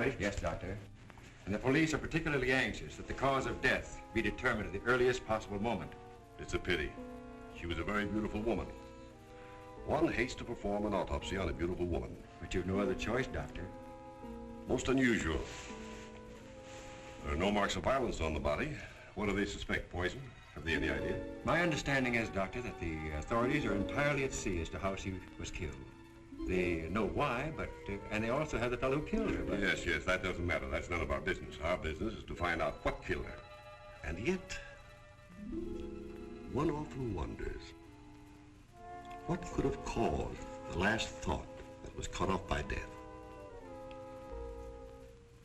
established? Yes, Doctor. And the police are particularly anxious that the cause of death be determined at the earliest possible moment. It's a pity. She was a very beautiful woman. One hates to perform an autopsy on a beautiful woman. But you've no other choice, Doctor. Most unusual. There are no marks of violence on the body. What do they suspect? Poison? Have they any idea? My understanding is, Doctor, that the authorities are entirely at sea as to how she was killed. They know why, but, and they also have the fellow who killed her. But... Yes, that doesn't matter. That's none of our business. Our business is to find out what killed her. And yet, one often wonders, what could have caused the last thought that was cut off by death?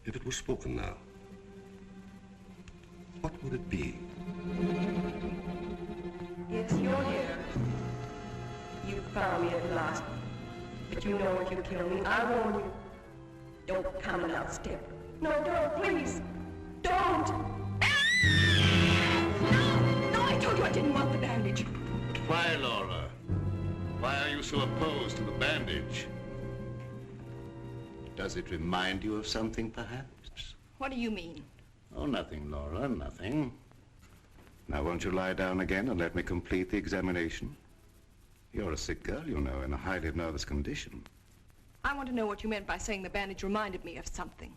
If it was spoken now, what would it be? Yes, you're here. You found me at last. But you know if you kill me, I warn you. Don't come another step. No, don't, please. Don't! No, I told you I didn't want the bandage. Why, Laura? Why are you so opposed to the bandage? Does it remind you of something, perhaps? What do you mean? Oh, nothing, Laura, nothing. Now, won't you lie down again and let me complete the examination? You're a sick girl, you know, in a highly nervous condition. I want to know what you meant by saying the bandage reminded me of something.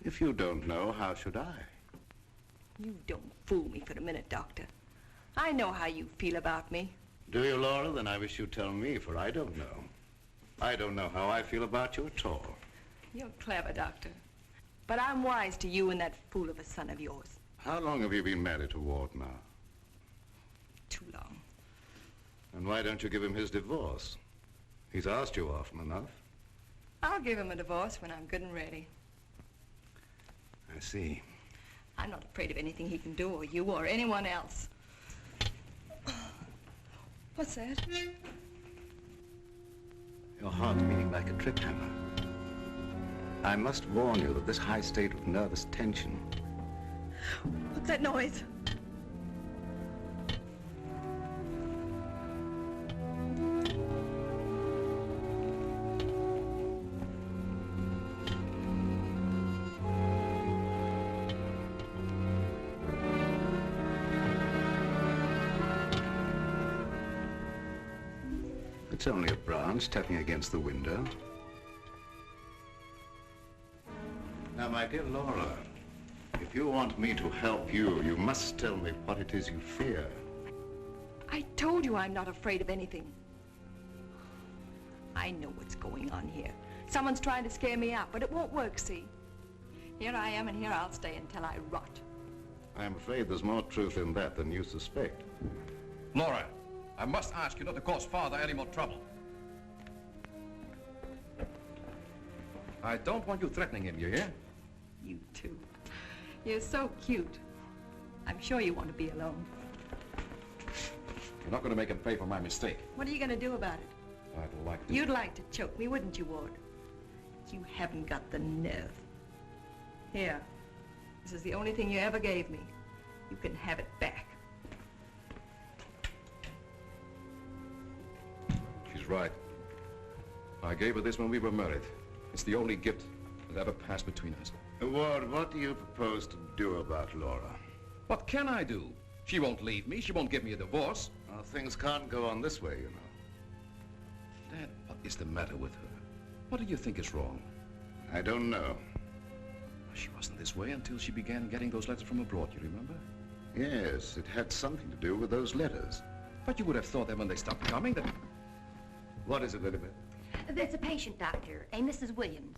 If you don't know, how should I? You don't fool me for a minute, Doctor. I know how you feel about me. Do you, Laura? Then I wish you'd tell me, for I don't know. I don't know how I feel about you at all. You're clever, Doctor. But I'm wise to you and that fool of a son of yours. How long have you been married to Ward now? Too long. And why don't you give him his divorce? He's asked you often enough. I'll give him a divorce when I'm good and ready. I see. I'm not afraid of anything he can do, or you, or anyone else. What's that? Your heart's beating like a trip hammer. I must warn you that this high state of nervous tension... What's that noise? It's only a branch tapping against the window. Now, my dear Laura, if you want me to help you, you must tell me what it is you fear. I told you I'm not afraid of anything. I know what's going on here. Someone's trying to scare me out, but it won't work, see? Here I am, and here I'll stay until I rot. I'm afraid there's more truth in that than you suspect. Laura, I must ask you not to cause Father any more trouble. I don't want you threatening him, you hear? You too. You're so cute. I'm sure you want to be alone. You're not going to make him pay for my mistake. What are you going to do about it? I'd like to... You'd like to choke me, wouldn't you, Ward? You haven't got the nerve. Here. This is the only thing you ever gave me. You can have it back. She's right. I gave her this when we were married. It's the only gift that ever passed between us. Ward, what do you propose to do about Laura? What can I do? She won't leave me. She won't give me a divorce. Well, things can't go on this way, you know. Dad, what is the matter with her? What do you think is wrong? I don't know. She wasn't this way until she began getting those letters from abroad, you remember? Yes, it had something to do with those letters. But you would have thought that when they stopped coming that... What is it, Elizabeth? There's a patient, Doctor, a Mrs. Williams.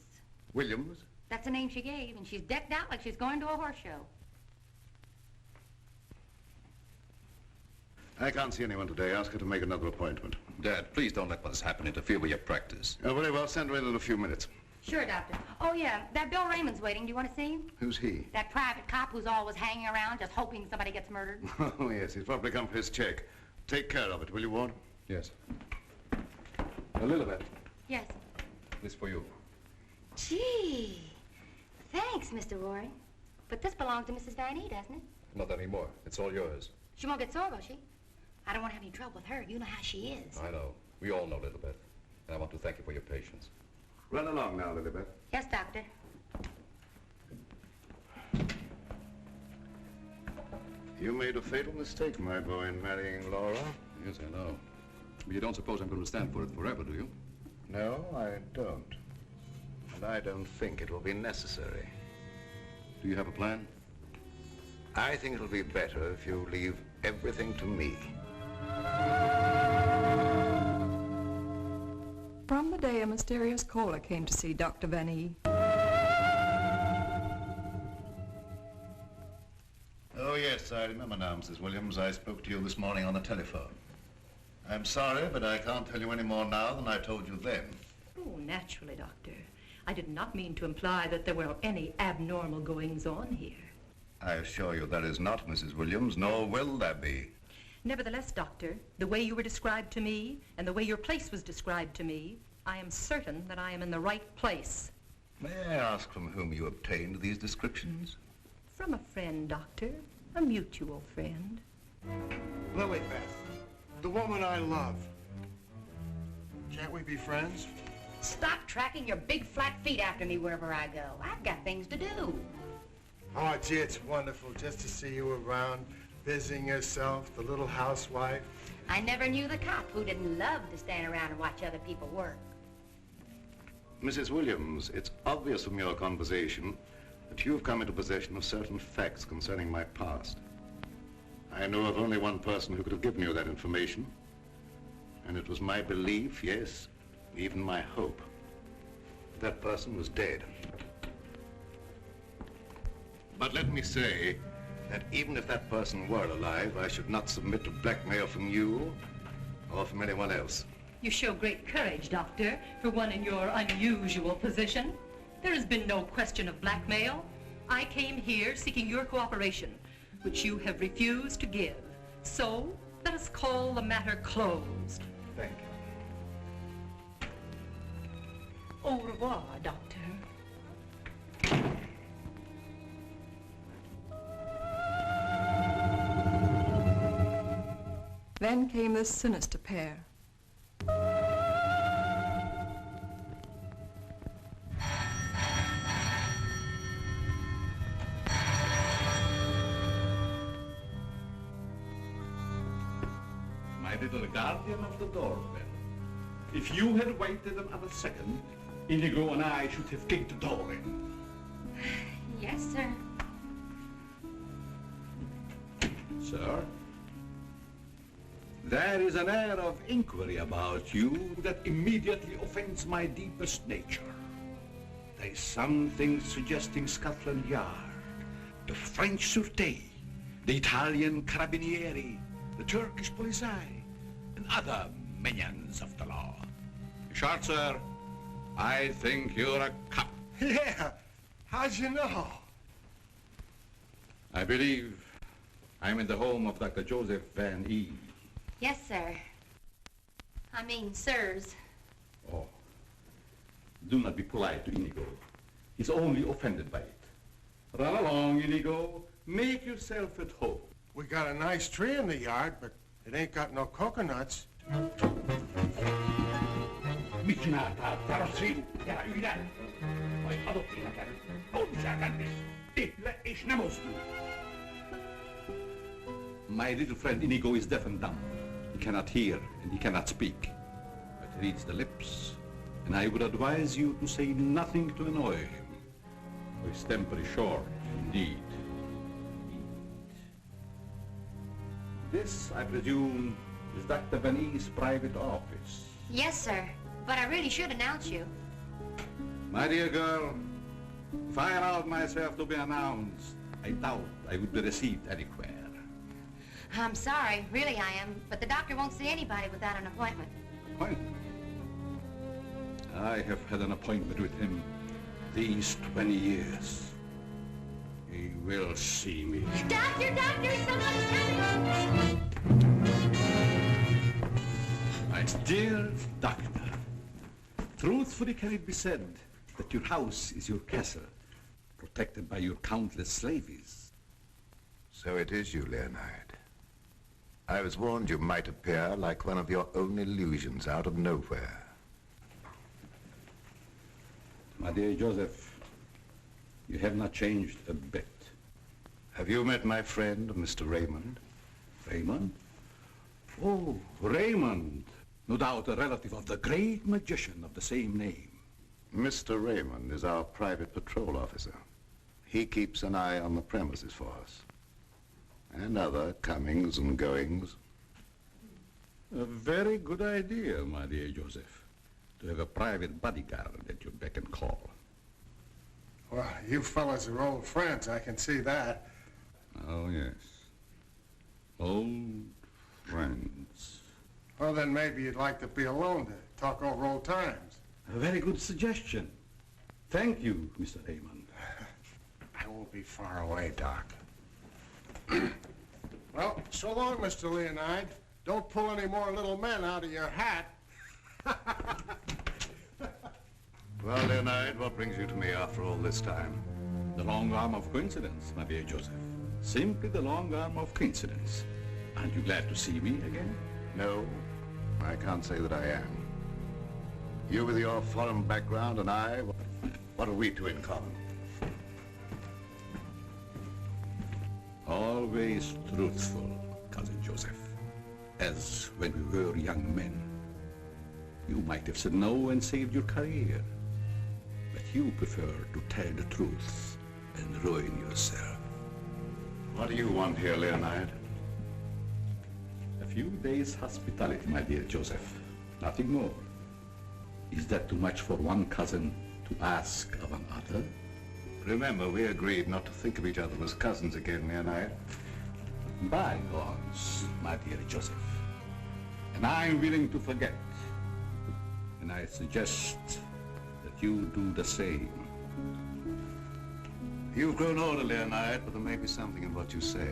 Williams? That's the name she gave, and she's decked out like she's going to a horse show. I can't see anyone today. Ask her to make another appointment. Dad, please don't let what has happened interfere with your practice. Oh, very well. Send her in a few minutes. Sure, Doctor. Oh, yeah, that Bill Raymond's waiting. Do you want to see him? Who's he? That private cop who's always hanging around just hoping somebody gets murdered. Oh, yes. He's probably come for his check. Take care of it, will you, Ward? Yes. Elizabeth. Yes. This for you. Gee. Thanks, Mr. Rory. But this belongs to Mrs. Van E, doesn't it? Not anymore. It's all yours. She won't get sore, will she? I don't want to have any trouble with her. You know how she is. I know. We all know, Lilibet. And I want to thank you for your patience. Run along now, Lilibet. Yes, Doctor. You made a fatal mistake, my boy, in marrying Laura. Yes, I know. But you don't suppose I'm going to stand for it forever, do you? No, I don't. And I don't think it will be necessary. Do you have a plan? I think it'll be better if you leave everything to me. From the day a mysterious caller came to see Dr. Van E. Oh, yes, I remember now, Mrs. Williams. I spoke to you this morning on the telephone. I'm sorry, but I can't tell you any more now than I told you then. Oh, naturally, Doctor. I did not mean to imply that there were any abnormal goings-on here. I assure you there is not, Mrs. Williams, nor will there be. Nevertheless, Doctor, the way you were described to me and the way your place was described to me, I am certain that I am in the right place. May I ask from whom you obtained these descriptions? From a friend, Doctor. A mutual friend. Lily Beth, the woman I love. Can't we be friends? Stop tracking your big flat feet after me wherever I go. I've got things to do. Oh, gee, it's wonderful just to see you around, busying yourself, the little housewife. I never knew the cop who didn't love to stand around and watch other people work. Mrs. Williams, it's obvious from your conversation that you've come into possession of certain facts concerning my past. I know of only one person who could have given you that information, and it was my belief, yes, even my hope, that person was dead. But let me say that even if that person were alive, I should not submit to blackmail from you or from anyone else. You show great courage, Doctor, for one in your unusual position. There has been no question of blackmail. I came here seeking your cooperation, which you have refused to give. So, let us call the matter closed. Thank you. Au revoir, Doctor. Then came this sinister pair. My little guardian of the doorbell. If you had waited another second, Inigo and I should have kicked the door in. Yes, sir. Sir, there is an air of inquiry about you that immediately offends my deepest nature. There is something suggesting Scotland Yard, the French Sûreté, the Italian Carabinieri, the Turkish Police, and other minions of the law. In short, sir, I think you're a cop. Yeah, how'd you know? I believe I'm in the home of Dr. Joseph Van E. Yes, sir. I mean, sirs. Oh, do not be polite to Inigo. He's only offended by it. Run along, Inigo. Make yourself at home. We got a nice tree in the yard, but it ain't got no coconuts. My little friend Inigo is deaf and dumb. He cannot hear and he cannot speak, but he reads the lips, and I would advise you to say nothing to annoy him. For his temper is short, indeed. This, I presume, is Dr. Van E.'s private office. Yes, sir. But I really should announce you. My dear girl, if I allowed myself to be announced, I doubt I would be received anywhere. I'm sorry, really I am, but the doctor won't see anybody without an appointment. Appointment? I have had an appointment with him these 20 years. He will see me. Doctor, somebody's coming! My dear doctor, truthfully can it be said that your house is your castle, protected by your countless slaves? So it is you, Leonard. I was warned you might appear like one of your own illusions out of nowhere. My dear Joseph, you have not changed a bit. Have you met my friend, Mr. Raymond? Raymond? Oh, Raymond. No doubt a relative of the great magician of the same name. Mr. Raymond is our private patrol officer. He keeps an eye on the premises for us. And other comings and goings. A very good idea, my dear Joseph, to have a private bodyguard at your beck and call. Well, you fellas are old friends, I can see that. Oh, yes. Old friends. Well, then maybe you'd like to be alone to talk over old times. A very good suggestion. Thank you, Mr. Raymond. I won't be far away, Doc. Well, so long, Mr. Leonide. Don't pull any more little men out of your hat. Well, Leonide, what brings you to me after all this time? The long arm of coincidence, my dear Joseph. Simply the long arm of coincidence. Aren't you glad to see me again? No, I can't say that I am. You with your foreign background and I, what are we two in common? Always truthful, Cousin Joseph. As when we were young men. You might have said no and saved your career. But you prefer to tell the truth and ruin yourself. What do you want here, Leonide? A few days' hospitality, my dear Joseph. Nothing more. Is that too much for one cousin to ask of another? Remember, we agreed not to think of each other as cousins again, Leonide. Bygones, my dear Joseph. And I'm willing to forget. And I suggest that you do the same. You've grown older, Leonide, but there may be something in what you say.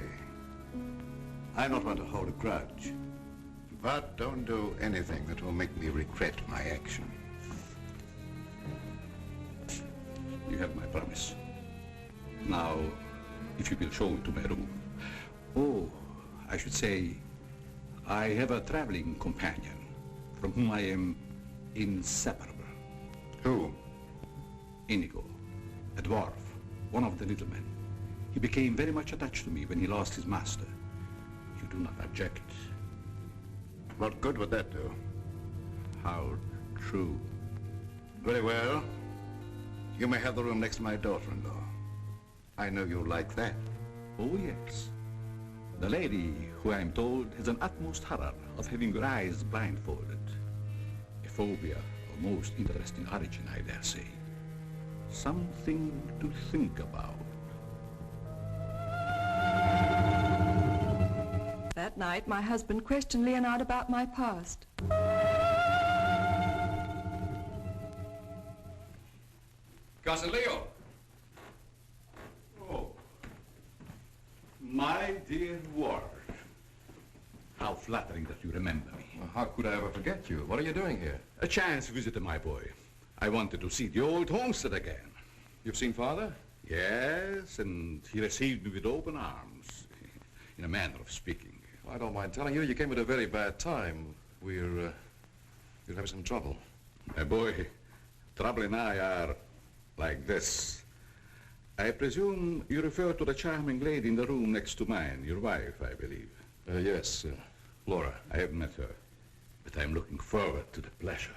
I'm not one to hold a grudge. But don't do anything that will make me regret my action. You have my promise. Now, if you will show me to my room. Oh, I should say, I have a traveling companion from whom I am inseparable. Who? Inigo, a dwarf, one of the little men. He became very much attached to me when he lost his master. You do not object? What good would that do? How true. Very well. You may have the room next to my daughter-in-law. I know you'll like that. Oh, yes. The lady, who I am told has an utmost horror of having her eyes blindfolded. A phobia of most interesting origin, I dare say. Something to think about. That night, my husband questioned Leonard about my past. Cousin Leo. Oh, my dear Ward. How flattering that you remember me. Well, how could I ever forget you? What are you doing here? A chance visitor, my boy. I wanted to see the old homestead again. You've seen Father? Yes, and he received me with open arms, in a manner of speaking. Well, I don't mind telling you, you came at a very bad time. We're having some trouble. My boy, trouble and I are like this. I presume you refer to the charming lady in the room next to mine, your wife, I believe. Yes, Laura. I haven't met her, but I'm looking forward to the pleasure.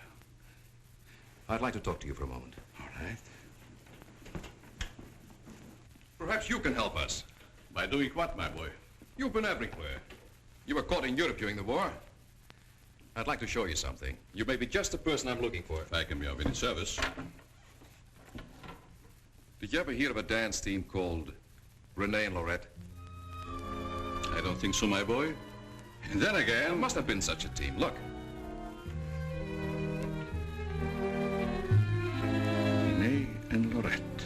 I'd like to talk to you for a moment. All right. Perhaps you can help us. By doing what, my boy? You've been everywhere. You were caught in Europe during the war. I'd like to show you something. You may be just the person I'm looking for. If I can be of any service. Did you ever hear of a dance team called Renee and Lorette? I don't think so, my boy. And then There again... must have been such a team. Look. Renee and Lorette.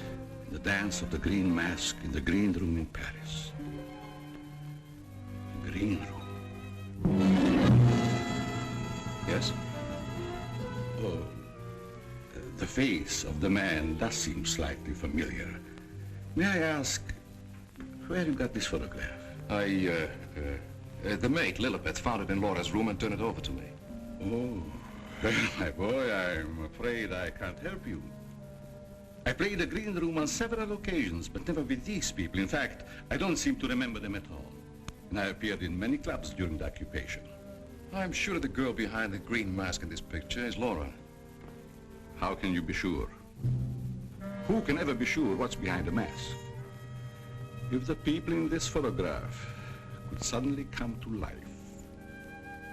The dance of the green mask in the green room in Paris. The green room. Yes? Oh, the face of the man does seem slightly familiar. May I ask, where you got this photograph? The maid, Lilibet, found it in Laura's room and turned it over to me. Oh, well, my boy, I'm afraid I can't help you. I played the green room on several occasions, but never with these people. In fact, I don't seem to remember them at all. And I appeared in many clubs during the occupation. I'm sure the girl behind the green mask in this picture is Laura. How can you be sure? Who can ever be sure what's behind the mask? If the people in this photograph could suddenly come to life.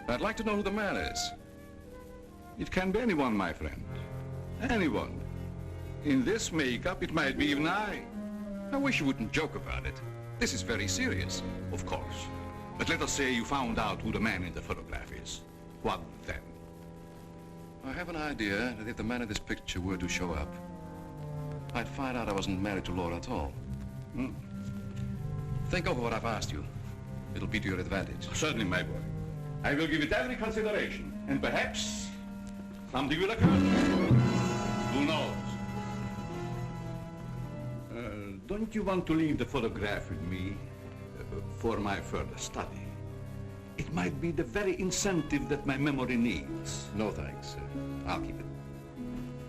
I'd like to know who the man is. It can be anyone, my friend. Anyone. In this makeup, it might be even I. I wish you wouldn't joke about it. This is very serious. Of course. But let us say you found out who the man in the photograph is. What then? I have an idea that if the man in this picture were to show up, I'd find out I wasn't married to Laura at all. Think over what I've asked you. It'll be to your advantage. Certainly, my boy. I will give it every consideration. And perhaps something will occur. Who knows? Don't you want to leave the photograph with me for my further study? It might be the very incentive that my memory needs. No thanks. I'll keep it.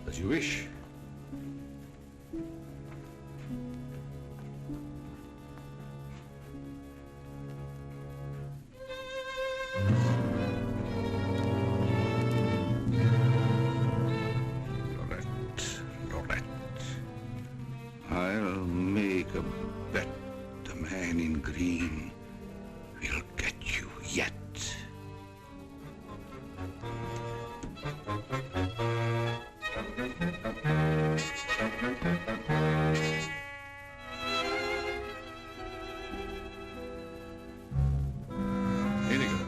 As you wish. I'll make a bet the man in green will get you yet. Here you go.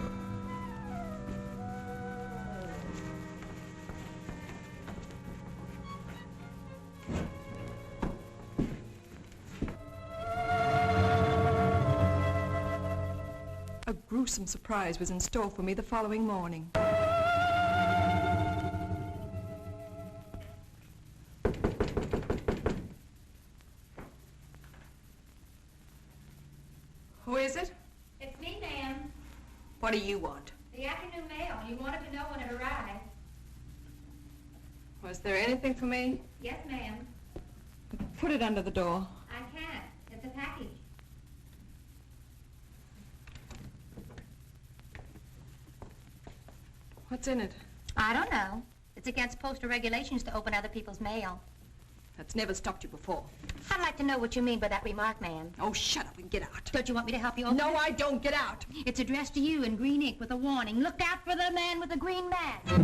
A gruesome surprise was in store for me the following morning. Who is it? It's me, ma'am. What do you want? The afternoon mail. You wanted to know when it arrived. Was there anything for me? Yes, ma'am. Put it under the door. I can't. It's a package. What's in it? I don't know. It's against postal regulations to open other people's mail. That's never stopped you before. I'd like to know what you mean by that remark, ma'am. Oh, shut up and get out. Don't you want me to help you open it? No, I don't. Get out. It's addressed to you in green ink with a warning. Look out for the man with the green mask.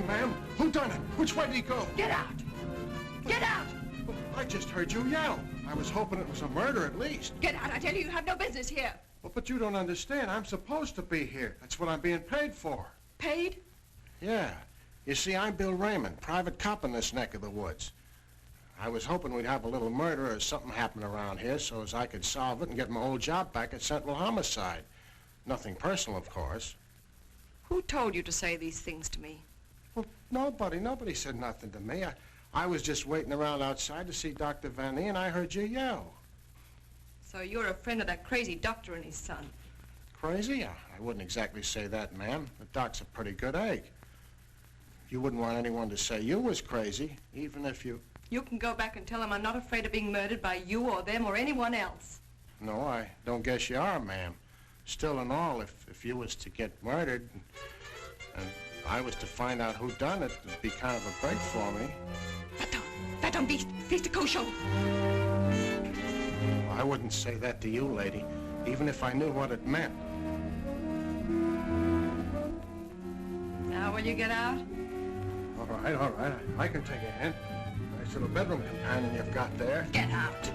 Ma'am, who done it? Which way did he go? Get out. Get out. I just heard you yell. I was hoping it was a murder at least. Get out. I tell you, you have no business here. Well, but you don't understand. I'm supposed to be here. That's what I'm being paid for. Paid? Yeah. You see, I'm Bill Raymond, private cop in this neck of the woods. I was hoping we'd have a little murder or something happen around here so as I could solve it and get my old job back at Central Homicide. Nothing personal, of course. Who told you to say these things to me? Well, nobody said nothing to me. I was just waiting around outside to see Dr. Van E, and I heard you yell. So you're a friend of that crazy doctor and his son. Crazy? I wouldn't exactly say that, ma'am. The doc's a pretty good egg. You wouldn't want anyone to say you was crazy, even if you... You can go back and tell him I'm not afraid of being murdered by you or them or anyone else. No, I don't guess you are, ma'am. Still and all, if you was to get murdered and I was to find out who done it, it'd be kind of a break for me. That don't be the kosher. I wouldn't say that to you, lady, even if I knew what it meant. Now will you get out? All right. I can take a hint. Nice little bedroom companion you've got there. Get out.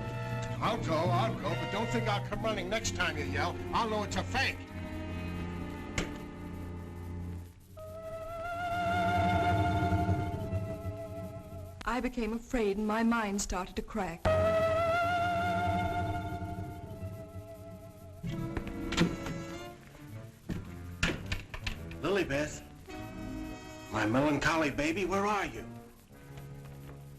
I'll go, but don't think I'll come running next time you yell. I'll know it's a fake. I became afraid and my mind started to crack. Lilybeth, my melancholy baby, where are you?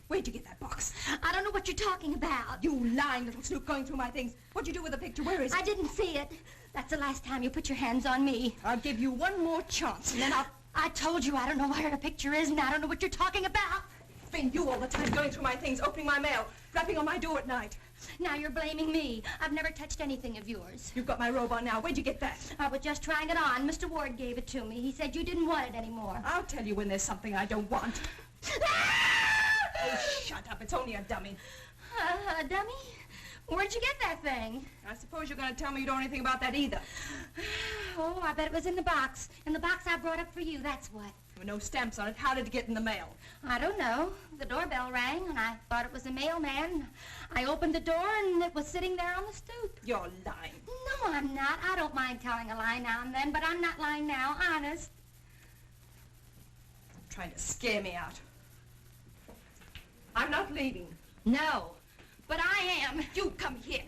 Where'd you get that box? I don't know what you're talking about. You lying little snoop going through my things. What'd you do with the picture? Where is it? I didn't see it. That's the last time you put your hands on me. I'll give you one more chance and then I told you I don't know where the picture is and I don't know what you're talking about. It's been you all the time going through my things, opening my mail, rapping on my door at night. Now you're blaming me. I've never touched anything of yours. You've got my robe on now. Where'd you get that? I was just trying it on. Mr. Ward gave it to me. He said you didn't want it anymore. I'll tell you when there's something I don't want. Oh, shut up. It's only a dummy. A dummy? Where'd you get that thing? I suppose you're going to tell me you don't know anything about that either. Oh, I bet it was in the box. In the box I brought up for you, that's what. There were no stamps on it. How did it get in the mail? I don't know. The doorbell rang, and I thought it was a mailman. I opened the door, and it was sitting there on the stoop. You're lying. No, I'm not. I don't mind telling a lie now and then, but I'm not lying now, honest. You're trying to scare me out. I'm not leaving. No, but I am. You come here.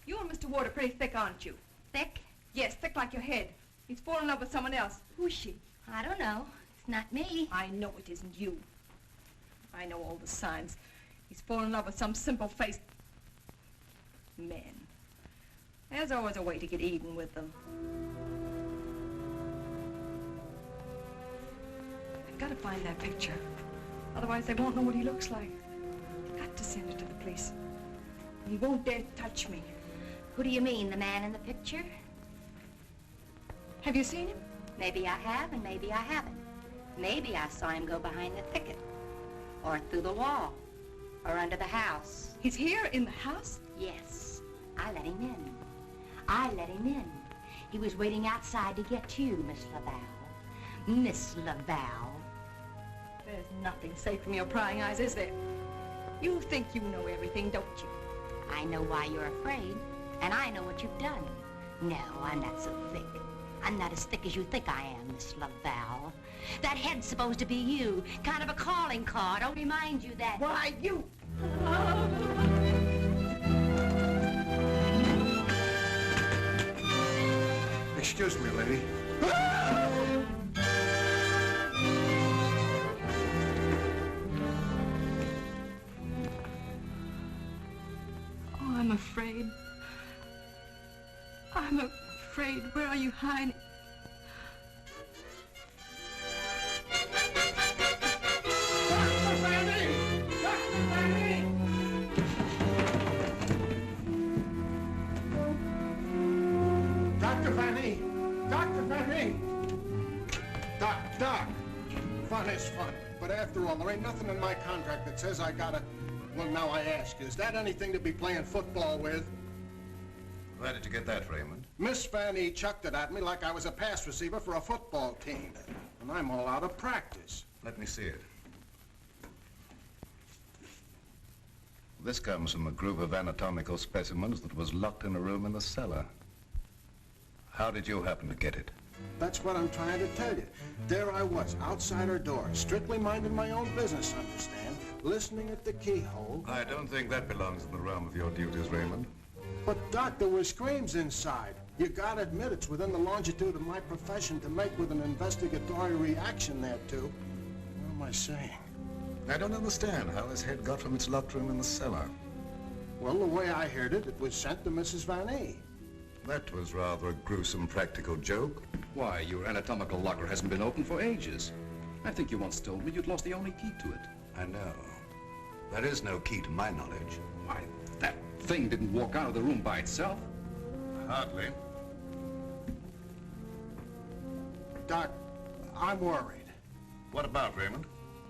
You and Mr. Ward are pretty thick, aren't you? Thick? Yes, thick like your head. He's fallen in love with someone else. Who's she? I don't know. It's not me. I know it isn't you. I know all the signs. He's fallen in love with some simple-faced man. There's always a way to get even with them. I've got to find that picture. Otherwise, they won't know what he looks like. I've got to send it to the police. He won't dare touch me. Who do you mean, the man in the picture? Have you seen him? Maybe I have, and maybe I haven't. Maybe I saw him go behind the thicket, or through the wall, or under the house. He's here in the house? Yes, I let him in. I let him in. He was waiting outside to get you, Miss Laval. Miss Laval. There's nothing safe from your prying eyes, is there? You think you know everything, don't you? I know why you're afraid, and I know what you've done. No, I'm not so thick. I'm not as thick as you think I am, Miss Laval. That head's supposed to be you, kind of a calling card. I'll remind you that... Why, you... Excuse me, lady. Oh, I'm afraid. I'm afraid. Where are you hiding? Dr. Vanny! Dr. Vanny! Doc. Fun is fun. But after all, there ain't nothing in my contract that says I gotta... Well, now I ask, is that anything to be playing football with? Where did you get that, Raymond? Miss Vanny chucked it at me like I was a pass receiver for a football team. And I'm all out of practice. Let me see it. This comes from a group of anatomical specimens that was locked in a room in the cellar. How did you happen to get it? That's what I'm trying to tell you. There I was, outside her door, strictly minding my own business, understand? Listening at the keyhole. I don't think that belongs in the realm of your duties, Raymond. But, Doc, there were screams inside. You gotta admit it's within the longitude of my profession to make with an investigatory reaction thereto. What am I saying? I don't understand how his head got from its locked room in the cellar. Well, the way I heard it, it was sent to Mrs. Vanny. That was rather a gruesome practical joke. Why, your anatomical locker hasn't been open for ages. I think you once told me you'd lost the only key to it. I know. There is no key to my knowledge. Why, that thing didn't walk out of the room by itself. Hardly. Doc, I'm worried. What about, Raymond?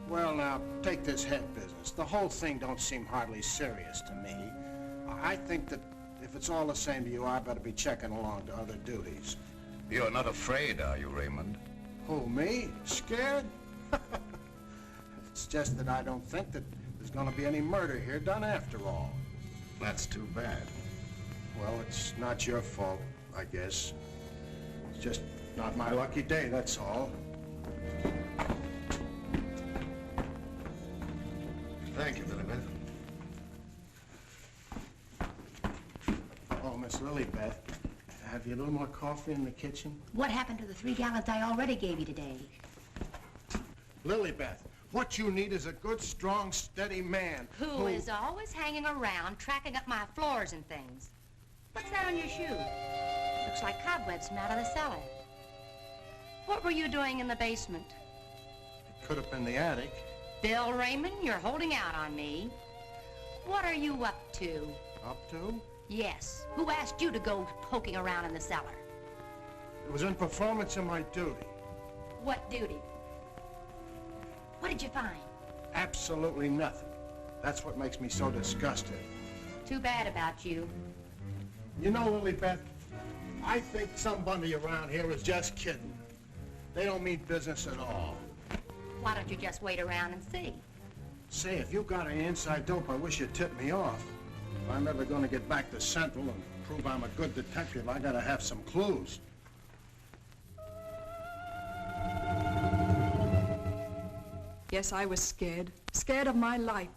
Well, now, take this head business. The whole thing don't seem hardly serious to me. I think that if it's all the same to you, I better be checking along to other duties. You're not afraid, are you, Raymond? Who, me? Scared? It's just that I don't think that there's going to be any murder here done after all. That's too bad. Well, it's not your fault, I guess. It's just not my lucky day, that's all. Thank you, Lilibeth. Oh, Miss Lilibeth, have you a little more coffee in the kitchen? What happened to the 3 gallons I already gave you today? Lilibeth, what you need is a good, strong, steady man. Who is always hanging around, tracking up my floors and things. What's that on your shoe? Looks like cobwebs from out of the cellar. What were you doing in the basement? It could have been the attic. Bill Raymond, you're holding out on me. What are you up to? Up to? Yes. Who asked you to go poking around in the cellar? It was in performance of my duty. What duty? What did you find? Absolutely nothing. That's what makes me so disgusted. Too bad about you. You know, Lilibeth, I think somebody around here is just kidding. They don't mean business at all. Why don't you just wait around and see? Say, if you got any inside dope, I wish you'd tip me off. If I'm ever going to get back to Central and prove I'm a good detective, I gotta have some clues. Yes, I was scared. Scared of my life.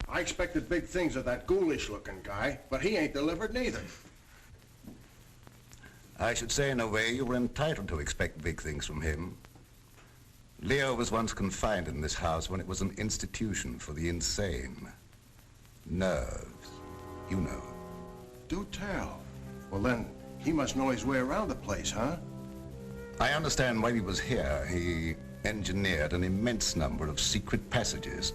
I expected big things of that ghoulish-looking guy, but he ain't delivered neither. I should say, in a way, you were entitled to expect big things from him. Leo was once confined in this house when it was an institution for the insane. Nerves, you know. Do tell. Well, then, he must know his way around the place, huh? I understand while he was here, he engineered an immense number of secret passages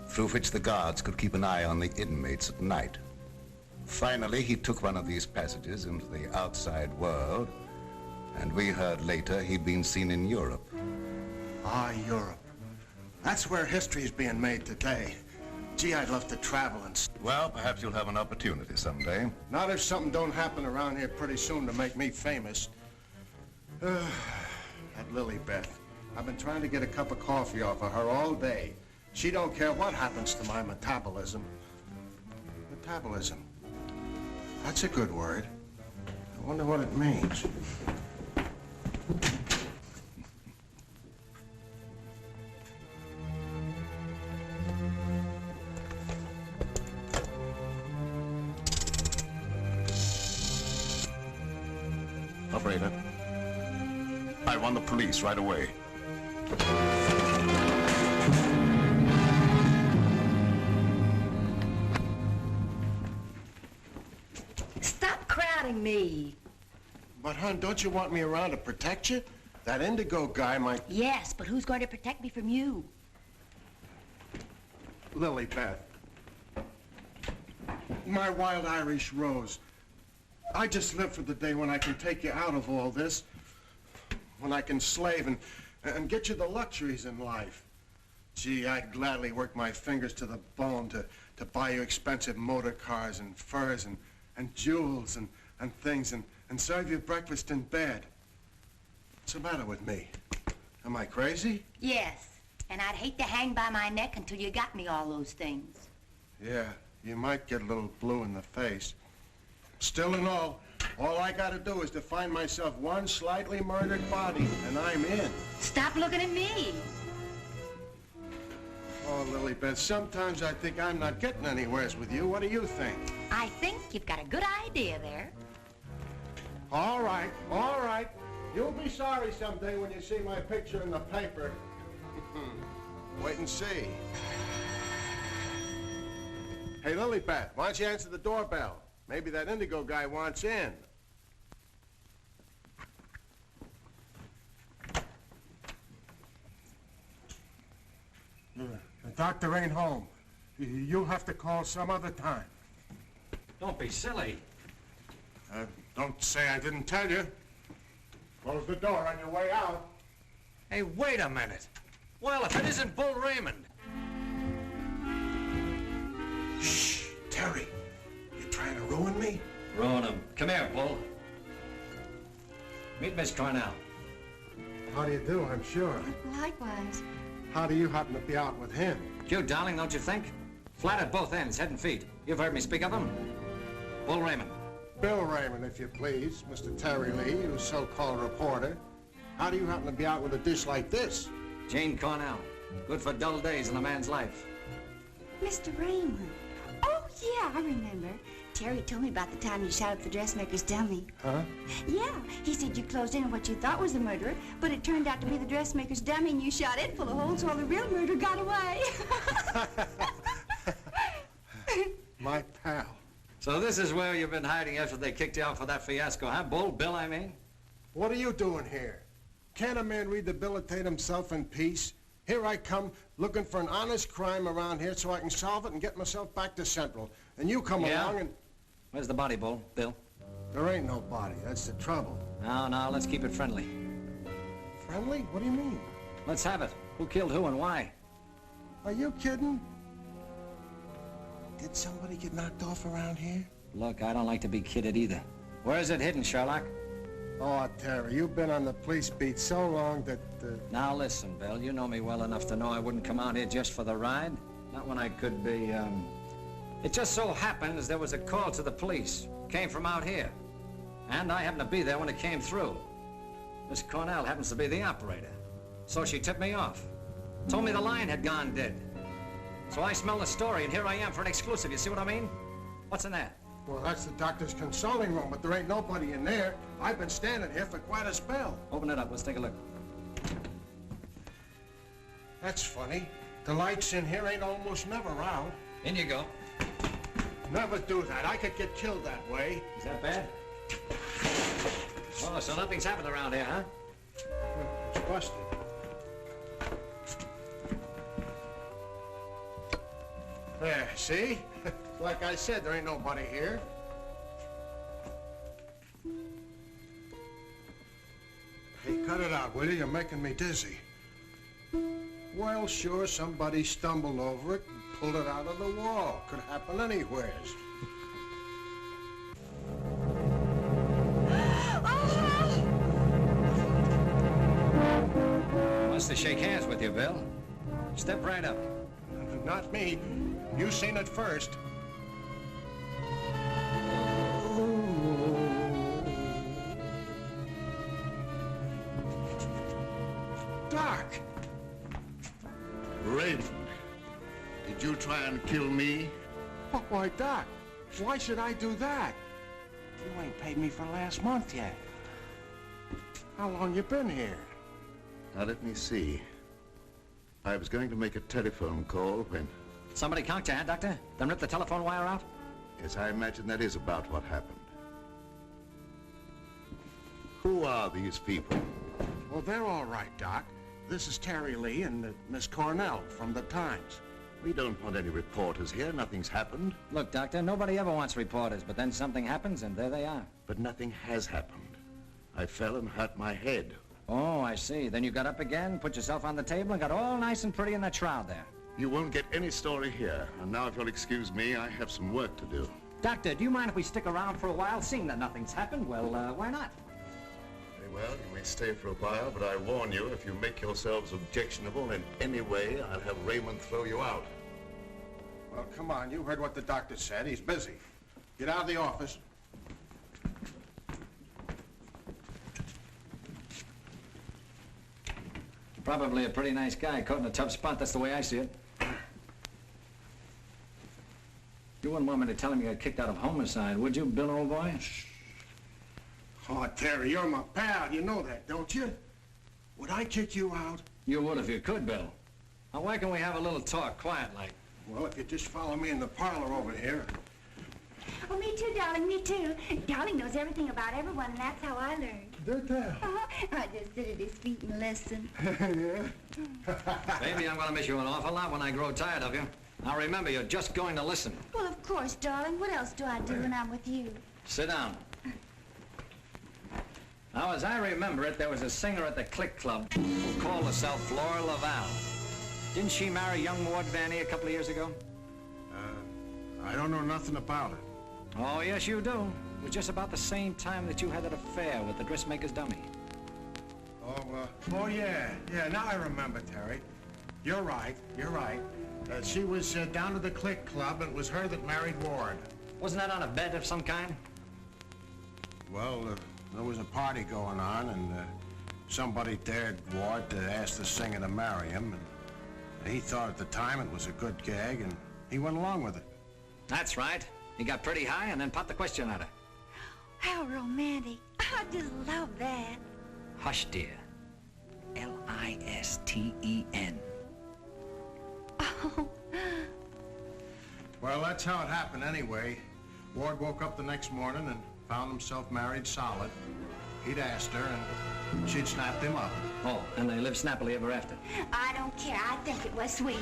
through which the guards could keep an eye on the inmates at night. Finally, he took one of these passages into the outside world, and we heard later he'd been seen in Europe. Ah, Europe. That's where history's being made today. Gee, I'd love to travel and... Well, perhaps you'll have an opportunity someday. Not if something don't happen around here pretty soon to make me famous. That Lilibeth. I've been trying to get a cup of coffee off of her all day. She don't care what happens to my metabolism. Metabolism. That's a good word. I wonder what it means. Operator, I want the police right away. Stop crowding me. But, hon, don't you want me around to protect you? That indigo guy might... Yes, but who's going to protect me from you? Lilibeth. My wild Irish rose. I just live for the day when I can take you out of all this. When I can slave and get you the luxuries in life. Gee, I'd gladly work my fingers to the bone to buy you expensive motor cars and furs and jewels and things and serve you breakfast in bed. What's the matter with me? Am I crazy? Yes, and I'd hate to hang by my neck until you got me all those things. Yeah, you might get a little blue in the face. Still and all I gotta do is to find myself one slightly murdered body, and I'm in. Stop looking at me. Oh, Lilibeth, sometimes I think I'm not getting anywheres with you. What do you think? I think you've got a good idea there. All right, all right. You'll be sorry someday when you see my picture in the paper. Wait and see. Hey, Lilibeth, why don't you answer the doorbell? Maybe that indigo guy wants in. The doctor ain't home. You'll have to call some other time. Don't be silly. Don't say I didn't tell you. Close the door on your way out. Hey, wait a minute. Well, if it isn't Bull Raymond. Shh, Terry. You trying to ruin me? Ruin him. Come here, Bull. Meet Miss Cornell. How do you do, I'm sure. Likewise. How do you happen to be out with him? Cute, darling, don't you think? Flat at both ends, head and feet. You've heard me speak of him. Bull Raymond. Bill Raymond, if you please. Mr. Terry Lee, you so-called reporter. How do you happen to be out with a dish like this? Jane Cornell. Good for dull days in a man's life. Mr. Raymond. Oh, yeah, I remember. Terry told me about the time you shot up the dressmaker's dummy. Huh? Yeah, he said you closed in on what you thought was the murderer, but it turned out to be the dressmaker's dummy and you shot it full of holes while the real murderer got away. My pal. So this is where you've been hiding after they kicked you out for that fiasco, huh? Bull Bill, I mean? What are you doing here? Can't a man rehabilitate himself in peace? Here I come, looking for an honest crime around here so I can solve it and get myself back to Central. And you come along and... Where's the body, Bull? Bill? There ain't no body. That's the trouble. No, let's keep it friendly. Friendly? What do you mean? Let's have it. Who killed who and why? Are you kidding? Did somebody get knocked off around here? Look, I don't like to be kidded either. Where is it hidden, Sherlock? Oh, Terry, you've been on the police beat so long that... Now listen, Bill, you know me well enough to know I wouldn't come out here just for the ride. Not when I could be, It just so happens there was a call to the police. Came from out here. And I happened to be there when it came through. Miss Cornell happens to be the operator. So she tipped me off. Told me the line had gone dead. So I smelled the story, and here I am for an exclusive. You see what I mean? What's in there? Well, that's the doctor's consulting room, but there ain't nobody in there. I've been standing here for quite a spell. Open it up. Let's take a look. That's funny. The lights in here ain't almost never out. In you go. Never do that. I could get killed that way. Is that bad? Oh, so nothing's happened around here, huh? It's busted. There, see? Like I said, there ain't nobody here. Hey, cut it out, will you? You're making me dizzy. Well, sure, somebody stumbled over it and pulled it out of the wall. Could happen anywheres. Wants to shake hands with you, Bill. Step right up. Not me. You seen it first. Doc! Raymond, did you try and kill me? Oh, why, Doc, why should I do that? You ain't paid me for last month yet. How long you been here? Now, let me see. I was going to make a telephone call when... Somebody conked you, huh, Doctor? Then ripped the telephone wire out? Yes, I imagine that is about what happened. Who are these people? Well, they're all right, Doc. This is Terry Lee and Miss Cornell from the Times. We don't want any reporters here. Nothing's happened. Look, Doctor, nobody ever wants reporters, but then something happens and there they are. But nothing has happened. I fell and hurt my head. Oh, I see. Then you got up again, put yourself on the table, and got all nice and pretty in that shroud there. You won't get any story here. And now, if you'll excuse me, I have some work to do. Doctor, do you mind if we stick around for a while, seeing that nothing's happened? Well, why not? Very well, you may stay for a while, but I warn you, if you make yourselves objectionable in any way, I'll have Raymond throw you out. Well, come on. You heard what the doctor said. He's busy. Get out of the office. Probably a pretty nice guy, caught in a tough spot. That's the way I see it. You wouldn't want me to tell him you got kicked out of homicide, would you, Bill, old boy? Oh, Terry, you're my pal. You know that, don't you? Would I kick you out? You would if you could, Bill. Now, why can't we have a little talk, quiet like? Well, if you just follow me in the parlor over here. Oh, me too, darling, me too. Darling knows everything about everyone, and that's how I learned. Did that? I just sit at his feet and listen. Yeah? Maybe I'm gonna miss you an awful lot when I grow tired of you. Now remember, you're just going to listen. Well, of course, darling. What else do I do when I'm with you? Sit down. Now, as I remember it, there was a singer at the Click Club who called herself Flora Laval. Didn't she marry young Ward Vanny a couple of years ago? I don't know nothing about it. Oh, yes, you do. It was just about the same time that you had that affair with the dressmaker's dummy. Oh, yeah. Yeah, now I remember, Terry. You're right, you're right. She was down to the Click Club, and it was her that married Ward. Wasn't that on a bet of some kind? Well, there was a party going on, and somebody dared Ward to ask the singer to marry him, and he thought at the time it was a good gag, and he went along with it. That's right. He got pretty high and then popped the question at her. How romantic. I just love that. Hush, dear. L-I-S-T-E-N. Oh. Well, that's how it happened anyway. Ward woke up the next morning and found himself married solid. He'd asked her, and she'd snapped him up. Oh, and they lived snappily ever after. I don't care. I think it was sweet.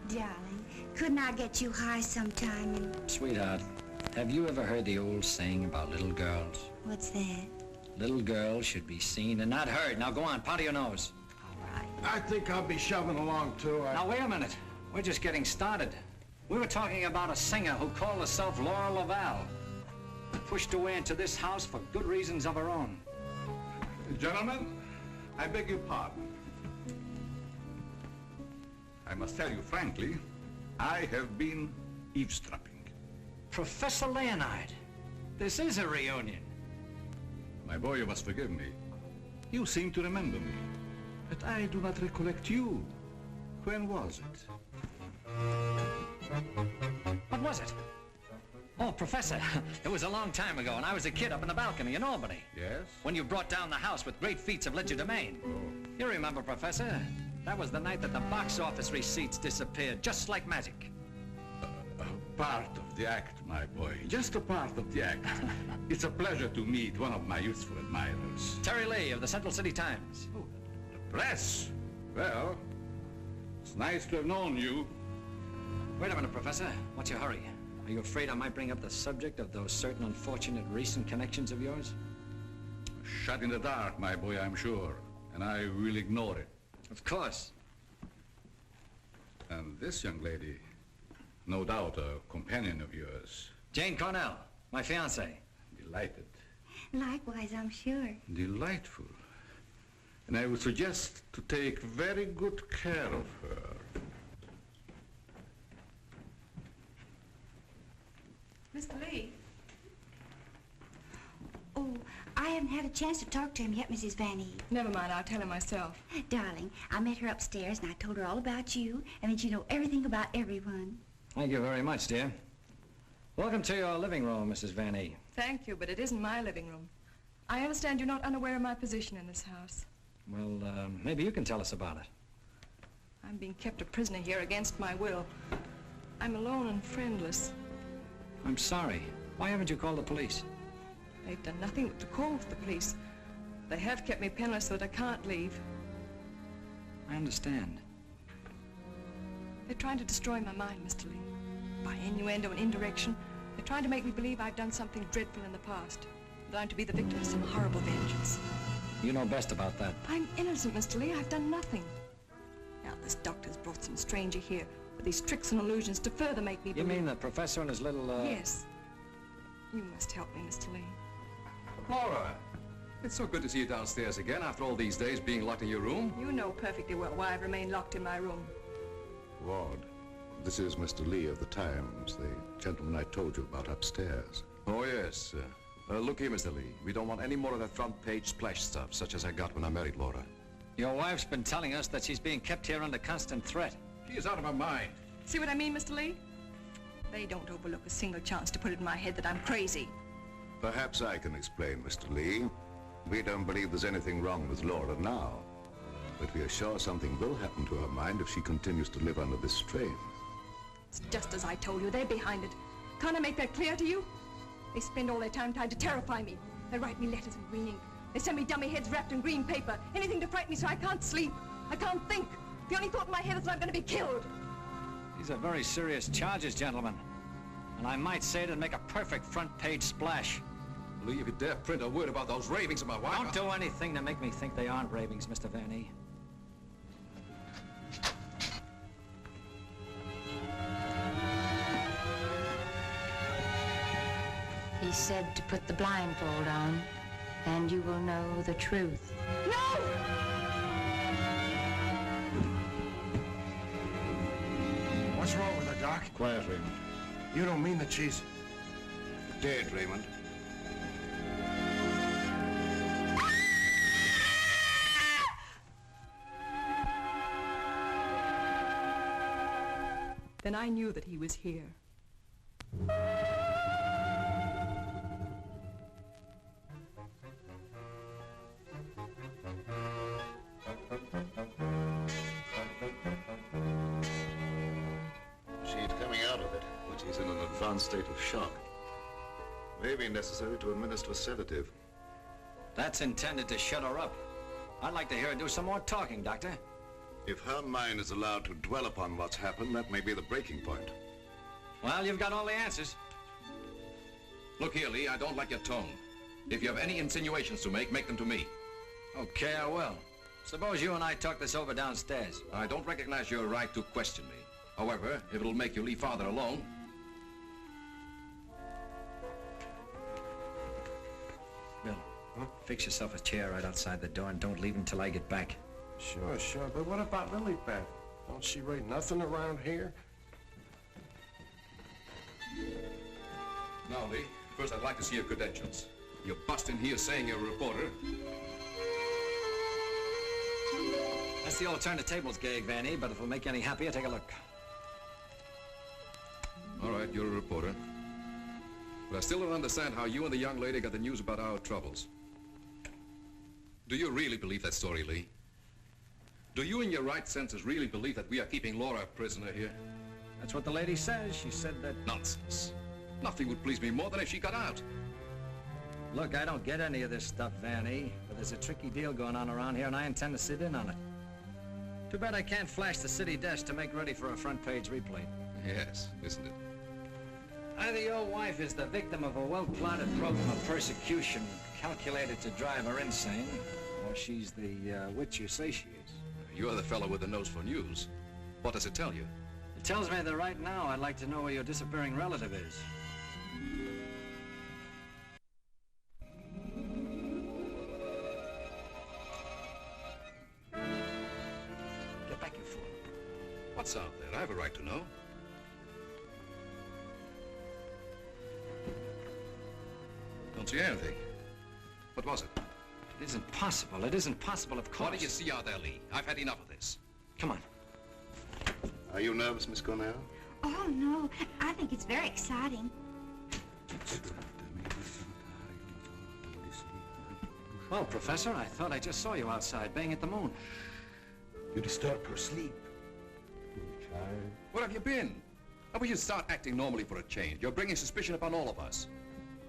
Darling, couldn't I get you high sometime and... Sweetheart, have you ever heard the old saying about little girls? What's that? Little girls should be seen and not heard. Now go on, powder your nose. All right. I think I'll be shoving along, too. Now, wait a minute. We're just getting started. We were talking about a singer who called herself Laura Laval. Pushed away into this house for good reasons of her own. Gentlemen, I beg your pardon. I must tell you frankly, I have been eavesdropping. Professor Leonard, this is a reunion. My boy, you must forgive me. You seem to remember me, but I do not recollect you. When was it? What was it? Oh, Professor, it was a long time ago, and I was a kid up in the balcony in Albany. Yes? When you brought down the house with great feats of legerdemain. Oh. You remember, Professor? That was the night that the box office receipts disappeared, just like magic. Part of the act, my boy. Just a part of the act. It's a pleasure to meet one of my youthful admirers. Terry Lee of the Central City Times. Oh, the press. Well, it's nice to have known you. Wait a minute, Professor. What's your hurry? Are you afraid I might bring up the subject of those certain unfortunate recent connections of yours? Shot in the dark, my boy, I'm sure. And I will ignore it. Of course. And this young lady, no doubt a companion of yours. Jane Cornell, my fiancée. Delighted. Likewise, I'm sure. Delightful. And I would suggest to take very good care of her. Mr. Lee. Oh, I haven't had a chance to talk to him yet, Mrs. Van E. Never mind, I'll tell him myself. Darling, I met her upstairs and I told her all about you and that you know everything about everyone. Thank you very much, dear. Welcome to your living room, Mrs. Van E. Thank you, but it isn't my living room. I understand you're not unaware of my position in this house. Well, maybe you can tell us about it. I'm being kept a prisoner here against my will. I'm alone and friendless. I'm sorry. Why haven't you called the police? They've done nothing but to call for the police. They have kept me penniless so that I can't leave. I understand. They're trying to destroy my mind, Mr. Lee. By innuendo and indirection, they're trying to make me believe I've done something dreadful in the past. That I'm to be the victim of some horrible vengeance. You know best about that. I'm innocent, Mr. Lee. I've done nothing. Now, this doctor's brought some stranger here with these tricks and illusions to further make me believe... You mean the professor and his little, Yes. You must help me, Mr. Lee. Laura, it's so good to see you downstairs again after all these days being locked in your room. You know perfectly well why I've remained locked in my room. Ward, this is Mr. Lee of the Times, the gentleman I told you about upstairs. Oh, yes. Look here, Mr. Lee. We don't want any more of that front-page splash stuff, such as I got when I married Laura. Your wife's been telling us that she's being kept here under constant threat. She is out of her mind. See what I mean, Mr. Lee? They don't overlook a single chance to put it in my head that I'm crazy. Perhaps I can explain, Mr. Lee. We don't believe there's anything wrong with Laura now. But we are sure something will happen to her mind if she continues to live under this strain. It's just as I told you. They're behind it. Can't I make that clear to you? They spend all their time trying to terrify me. They write me letters in green ink. They send me dummy heads wrapped in green paper. Anything to frighten me so I can't sleep. I can't think. The only thought in my head is that I'm going to be killed. These are very serious charges, gentlemen. And I might say it'd make a perfect front-page splash. Lee, if you dare print a word about those ravings of my wife... Don't do anything to make me think they aren't ravings, Mr. Van E. He said to put the blindfold on, and you will know the truth. No! What's wrong with her, Doc? Quiet, Raymond. You don't mean that she's... Dead, Raymond. Then I knew that he was here. She's coming out of it, but she's in an advanced state of shock. May be necessary to administer a sedative. That's intended to shut her up. I'd like to hear her do some more talking, Doctor. If her mind is allowed to dwell upon what's happened, that may be the breaking point. Well, you've got all the answers. Look here, Lee, I don't like your tone. If you have any insinuations to make them to me. Okay, I will. Suppose you and I talk this over downstairs. I don't recognize your right to question me. However, if it'll make you leave Father alone... Bill, fix yourself a chair right outside the door and don't leave until I get back. Sure. But what about Lily Beth? Don't she rate nothing around here? Now, Lee, first I'd like to see your credentials. You're busting here saying you're a reporter. That's the old turn the tables gag, Van E, but if it'll make you any happier, take a look. All right, you're a reporter. But I still don't understand how you and the young lady got the news about our troubles. Do you really believe that story, Lee? Do you in your right senses really believe that we are keeping Laura a prisoner here? That's what the lady says. She said that... Nonsense. Nothing would please me more than if she got out. Look, I don't get any of this stuff, Van E, but there's a tricky deal going on around here, and I intend to sit in on it. Too bad I can't flash the city desk to make ready for a front-page replay. Yes, isn't it? Either your wife is the victim of a well-plotted program of persecution calculated to drive her insane, or she's the witch you say she is. You're the fellow with the nose for news. What does it tell you? It tells me that right now I'd like to know where your disappearing relative is. Get back, you fool. What's out there? I have a right to know. Don't see anything. What was it? It isn't possible. It isn't possible, of course. What do you see out there, Lee? I've had enough of this. Come on. Are you nervous, Miss Cornell? Oh, no. I think it's very exciting. Well, Professor, I thought I just saw you outside, baying at the moon. You disturb her sleep. Where have you been? How about you start acting normally for a change? You're bringing suspicion upon all of us.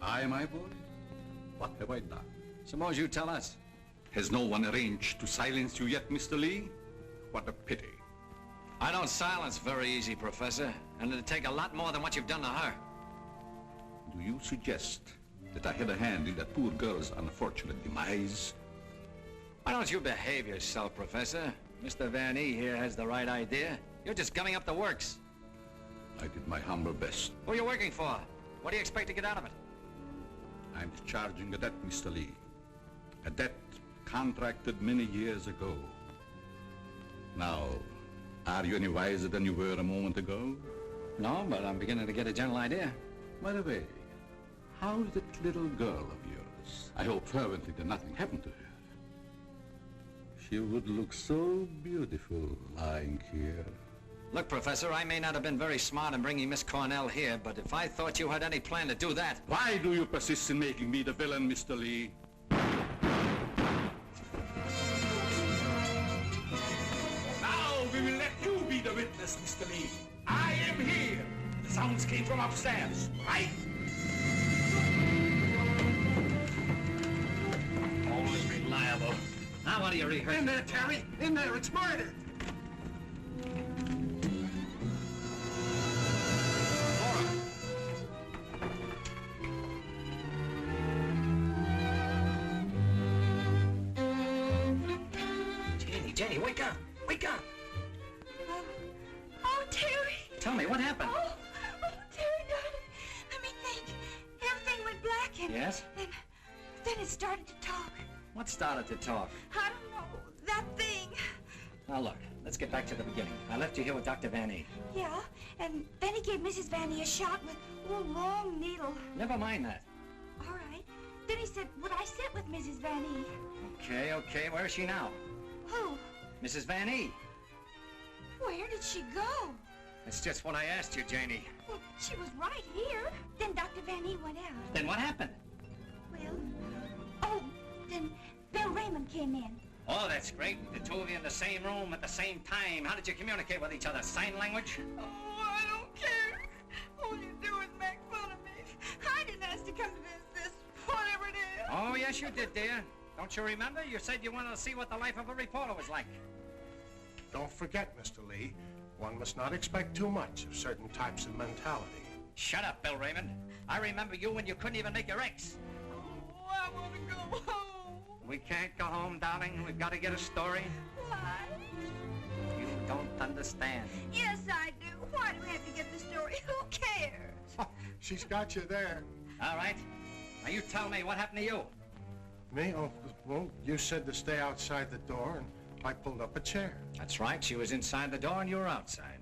I, my boy? What have I done? Suppose you tell us. Has no one arranged to silence you yet, Mr. Lee? What a pity. I don't silence very easy, Professor, and it'd take a lot more than what you've done to her. Do you suggest that I had a hand in that poor girl's unfortunate demise? Why don't you behave yourself, Professor? Mr. Van E here has the right idea. You're just gumming up the works. I did my humble best. Who are you working for? What do you expect to get out of it? I'm discharging a debt, Mr. Lee. A debt contracted many years ago. Now, are you any wiser than you were a moment ago? No, but I'm beginning to get a general idea. By the way, how's that little girl of yours? I hope fervently that nothing happened to her. She would look so beautiful lying here. Look, Professor, I may not have been very smart in bringing Miss Cornell here, but if I thought you had any plan to do that... Why do you persist in making me the villain, Mr. Lee? Now we will let you be the witness, Mr. Lee. I am here. The sounds came from upstairs, right? Always reliable. Now what are you rehearsing? In there, Terry! In there! It's murder! Jenny, wake up! Wake up! Oh, Terry. Tell me, what happened? Oh, Terry, darling. Let me think. Everything went black and... Yes? Then it started to talk. What started to talk? I don't know. That thing. Now look, let's get back to the beginning. I left you here with Dr. Van A. Yeah, and then he gave Mrs. Van A a shot with a long needle. Never mind that. All right. Then he said, would I sit with Mrs. Van A? Okay. Where is she now? Who? Mrs. Van A. Where did she go? That's just what I asked you, Janie. Well, she was right here. Then Dr. Van A went out. Then what happened? Oh, then Bill Raymond came in. Oh, that's great. The two of you in the same room at the same time. How did you communicate with each other? Sign language? Oh, I don't care. All you do is make fun of me. I didn't ask to come to this, whatever it is. Oh, yes, you did, dear. Don't you remember? You said you wanted to see what the life of a reporter was like. Don't forget, Mr. Lee, one must not expect too much of certain types of mentality. Shut up, Bill Raymond. I remember you when you couldn't even make your X. Oh, I want to go home. We can't go home, darling. We've got to get a story. Why? You don't understand. Yes, I do. Why do we have to get the story? Who cares? She's got you there. All right. Now you tell me, what happened to you? Me? Oh, well, you said to stay outside the door, and I pulled up a chair. That's right. She was inside the door and you were outside.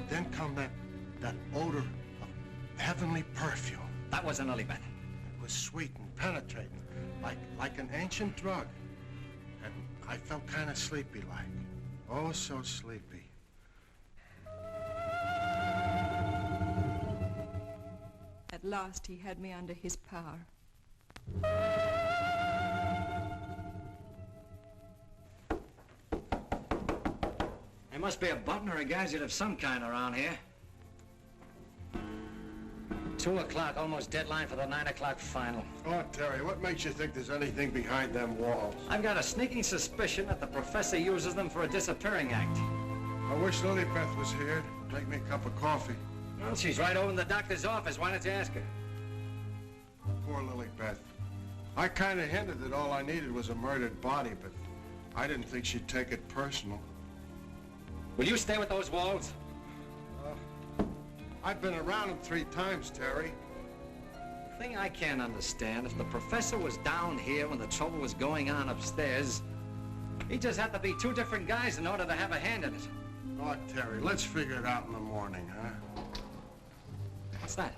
Then come that odor of heavenly perfume. That wasn't Lily Beth. It was sweet and penetrating, like an ancient drug. And I felt kind of sleepy-like. Oh, so sleepy. At last, he had me under his power. There must be a button or a gadget of some kind around here. 2 o'clock, almost deadline for the 9 o'clock final. Oh, Terry, what makes you think there's anything behind them walls? I've got a sneaking suspicion that the professor uses them for a disappearing act. I wish Lily Beth was here to make me a cup of coffee. Well, she's right over in the doctor's office. Why don't you ask her? Poor Lily Beth. I kind of hinted that all I needed was a murdered body, but I didn't think she'd take it personal. Will you stay with those walls? I've been around them 3 times, Terry. Thing I can't understand, if the professor was down here when the trouble was going on upstairs, he just had to be 2 different guys in order to have a hand in it. Oh, Terry, let's figure it out in the morning, huh? What's that?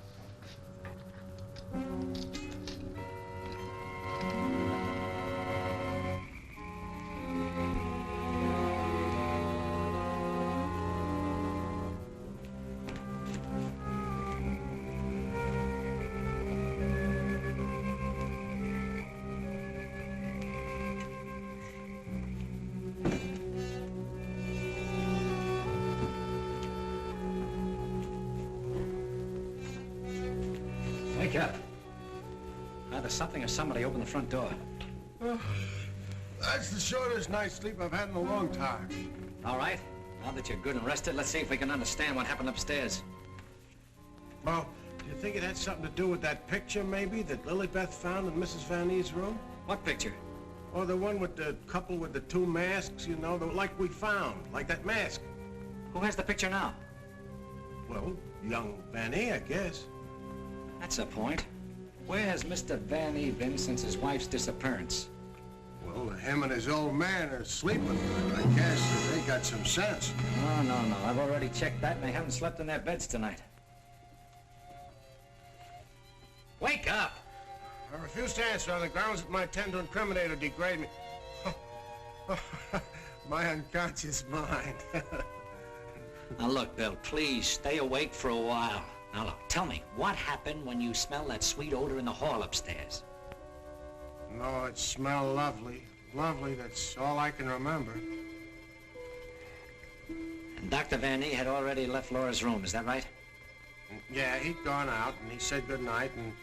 Wake up. Either something or somebody opened the front door. That's the shortest night's sleep I've had in a long time. All right. Now that you're good and rested, let's see if we can understand what happened upstairs. Well, do you think it had something to do with that picture, maybe, that Lily Beth found in Mrs. Van E's room? What picture? Oh, the one with the couple with the 2 masks, you know, like we found, like that mask. Who has the picture now? Well, young Van E, I guess. That's the point. Where has Mr. Van E been since his wife's disappearance? Well, him and his old man are sleeping. I guess they got some sense. No. I've already checked that, and they haven't slept in their beds tonight. Wake up! I refuse to answer on the grounds that my tend to incriminate or degrade me. My unconscious mind. Now look, Bill, please stay awake for a while. Now look, tell me, what happened when you smelled that sweet odor in the hall upstairs? No, it smelled lovely. Lovely, that's all I can remember. And Dr. Van E had already left Laura's room, is that right? Yeah, he'd gone out, and he said goodnight, and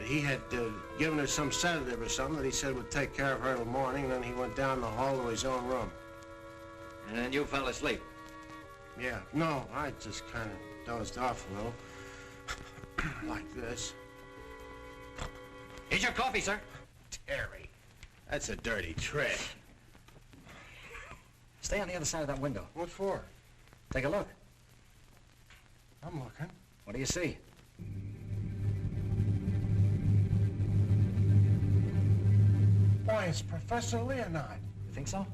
he had given her some sedative or something that he said would take care of her till morning, and then he went down the hall to his own room. And then you fell asleep? Yeah, no, I just kind of dozed off a little. Like this. Here's your coffee, sir. Terry, that's a dirty trick. Stay on the other side of that window. What for? Take a look. I'm looking. What do you see? Why, it's Professor Leonard. You think so?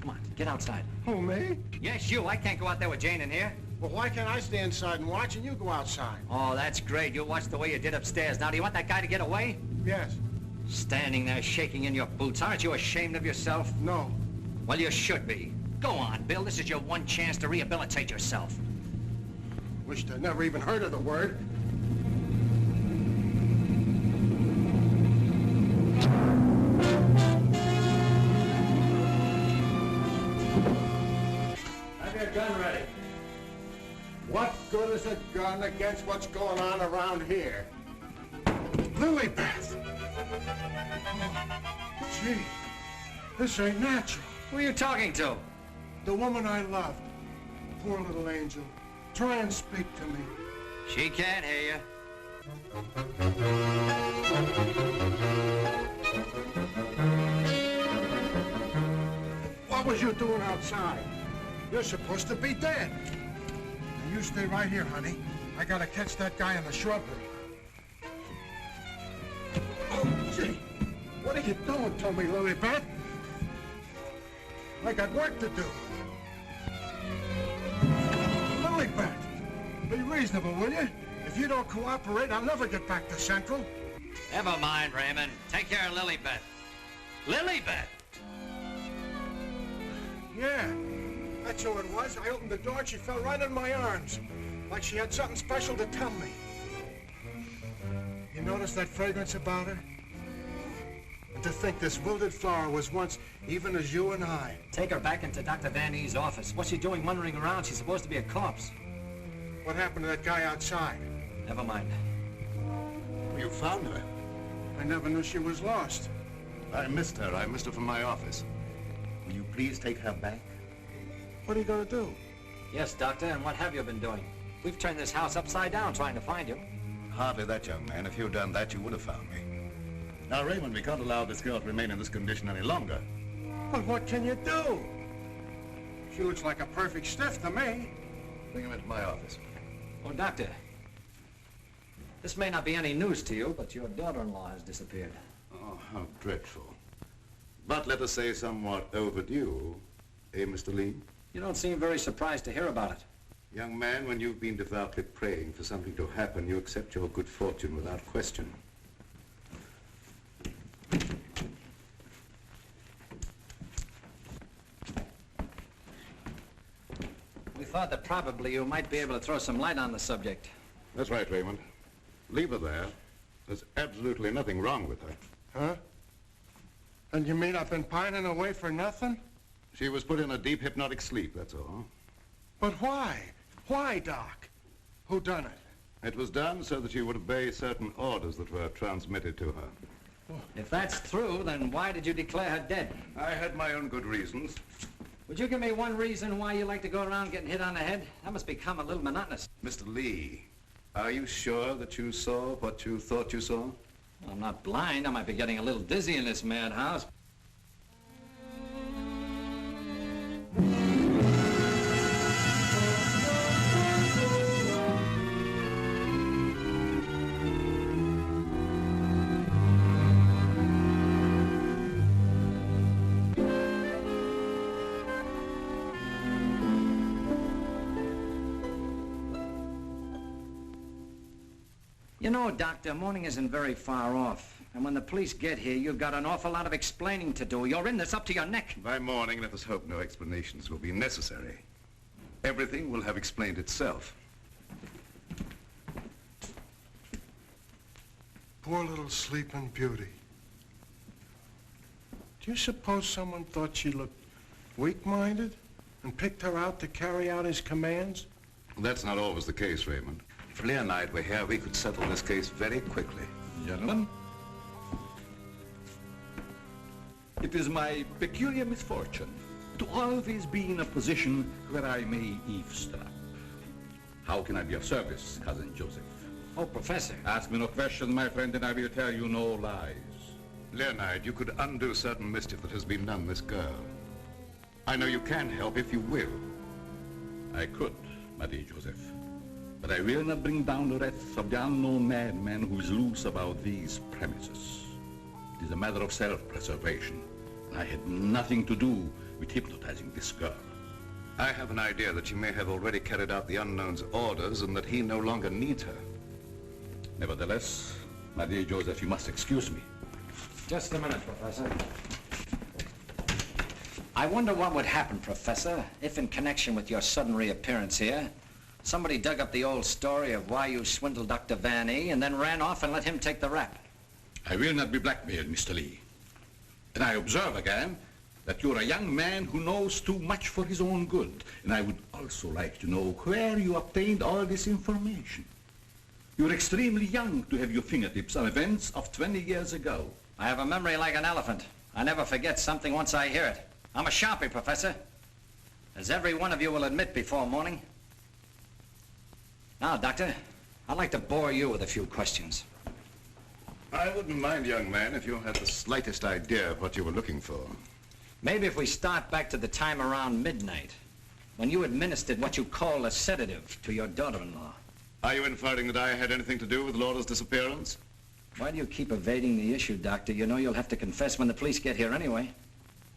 Come on, get outside. Who, me? Yes, you. I can't go out there with Jane in here. Well, why can't I stay inside and watch and you go outside? Oh, that's great. You'll watch the way you did upstairs. Now, do you want that guy to get away? Yes. Standing there shaking in your boots. Aren't you ashamed of yourself? No. Well, you should be. Go on, Bill. This is your one chance to rehabilitate yourself. Wished I'd never even heard of the word. Have your gun ready. What good is a gun against what's going on around here? Lilybeth! Oh, gee, this ain't natural. Who are you talking to? The woman I loved. Poor little angel. Try and speak to me. She can't hear What was you doing outside? You're supposed to be dead. Now you stay right here, honey. I gotta catch that guy in the shrubbery. Oh, gee. What are you doing to me, Lilybeth? I got work to do. Lilybeth, be reasonable, will you? If you don't cooperate, I'll never get back to Central. you. Never mind, Raymond. Take care of Lilybeth. Lilybeth! Yeah, that's who it was. I opened the door and she fell right in my arms. Like she had something special to tell me. You notice that fragrance about her? And to think this wilted flower was once even as you and I. Take her back into Dr. Van E's office. What's she doing wandering around? She's supposed to be a corpse. What happened to that guy outside? Never mind. You found her. I never knew she was lost. I missed her. I missed her from my office. Will you please take her back? What are you gonna do? Yes, Doctor, and what have you been doing? We've turned this house upside down trying to find you. Hardly that, young man. If you'd done that, you would have found me. Now, Raymond, we can't allow this girl to remain in this condition any longer. But what can you do? She looks like a perfect stiff to me. Bring him into my office. Oh, Doctor, this may not be any news to you, but your daughter-in-law has disappeared. Oh, how dreadful. But let us say somewhat overdue, eh, Mr. Lee? You don't seem very surprised to hear about it. Young man, when you've been devoutly praying for something to happen, you accept your good fortune without question. We thought that probably you might be able to throw some light on the subject. That's right, Raymond. Leave her there. There's absolutely nothing wrong with her. Huh? And you mean I've been pining away for nothing? She was put in a deep hypnotic sleep, that's all. But why? Why, Doc? Who done it? It was done so that she would obey certain orders that were transmitted to her. If that's true, then why did you declare her dead? I had my own good reasons. Would you give me one reason why you like to go around getting hit on the head? That must become a little monotonous. Mr. Lee, are you sure that you saw what you thought you saw? Well, I'm not blind. I might be getting a little dizzy in this madhouse. You know, Doctor, morning isn't very far off. And when the police get here, you've got an awful lot of explaining to do. You're in this up to your neck. By morning, let us hope no explanations will be necessary. Everything will have explained itself. Poor little sleeping beauty. Do you suppose someone thought she looked weak-minded and picked her out to carry out his commands? That's not always the case, Raymond. If Leonard were here, we could settle this case very quickly. Gentlemen, it is my peculiar misfortune to always be in a position where I may eavesdrop. How can I be of service, Cousin Joseph? Oh, Professor. Ask me no questions, my friend, and I will tell you no lies. Leonard, you could undo certain mischief that has been done this girl. I know you can help if you will. I could, Marie-Joseph. But I will not bring down the wrath of the unknown madman who is loose about these premises. It is a matter of self-preservation. I had nothing to do with hypnotizing this girl. I have an idea that she may have already carried out the unknown's orders and that he no longer needs her. Nevertheless, Marie-Joseph, you must excuse me. Just a minute, Professor. I wonder what would happen, Professor, if in connection with your sudden reappearance here, somebody dug up the old story of why you swindled Dr. Van E and then ran off and let him take the rap. I will not be blackmailed, Mr. Lee. And I observe again that you're a young man who knows too much for his own good. And I would also like to know where you obtained all this information. You're extremely young to have your fingertips on events of 20 years ago. I have a memory like an elephant. I never forget something once I hear it. I'm a sharpie, Professor, as every one of you will admit before morning. Now, Doctor, I'd like to bore you with a few questions. I wouldn't mind, young man, if you had the slightest idea of what you were looking for. Maybe if we start back to the time around midnight, when you administered what you call a sedative to your daughter-in-law. Are you inferring that I had anything to do with Laura's disappearance? Why do you keep evading the issue, Doctor? You know you'll have to confess when the police get here anyway.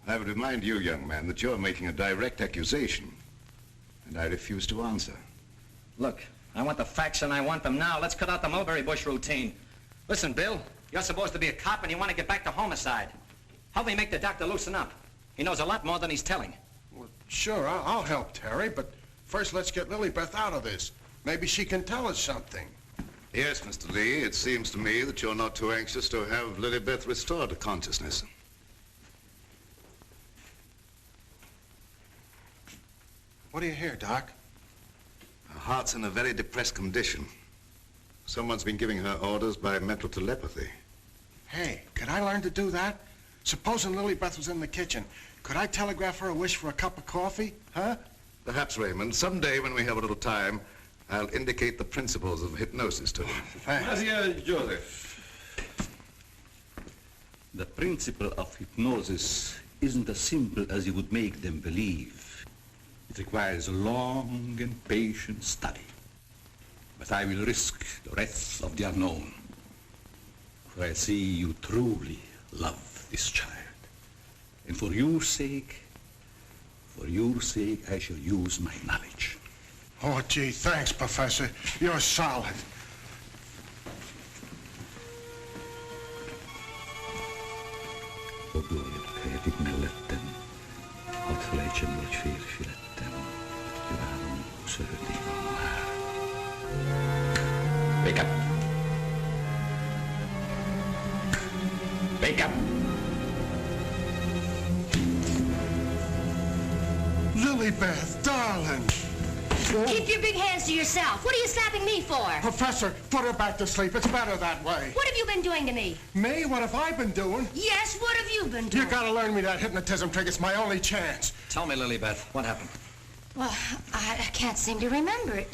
I would remind you, young man, that you're making a direct accusation, and I refuse to answer. Look, I want the facts and I want them now. Let's cut out the mulberry bush routine. Listen, Bill, you're supposed to be a cop and you want to get back to homicide. Help me make the doctor loosen up. He knows a lot more than he's telling. Well, sure, I'll help Terry, but first let's get Lilybeth out of this. Maybe she can tell us something. Yes, Mr. Lee, it seems to me that you're not too anxious to have Lilybeth restored to consciousness. What do you hear, Doc? Her heart's in a very depressed condition. Someone's been giving her orders by mental telepathy. Hey, could I learn to do that? Supposing Lilybeth was in the kitchen, could I telegraph her a wish for a cup of coffee, huh? Perhaps, Raymond, someday when we have a little time, I'll indicate the principles of hypnosis to her. Thanks. Marie-Joseph, the principle of hypnosis isn't as simple as you would make them believe. It requires long and patient study. But I will risk the wrath of the unknown. For I see you truly love this child. And for your sake, I shall use my knowledge. Oh, gee, thanks, Professor. You're solid. Wake up. Wake up. Lilybeth, darling. Keep your big hands to yourself. What are you slapping me for? Professor, put her back to sleep. It's better that way. What have you been doing to me? Me? What have I been doing? Yes, what have you been doing? You gotta learn me that hypnotism trick. It's my only chance. Tell me, Lilybeth, what happened? Well, I can't seem to remember it.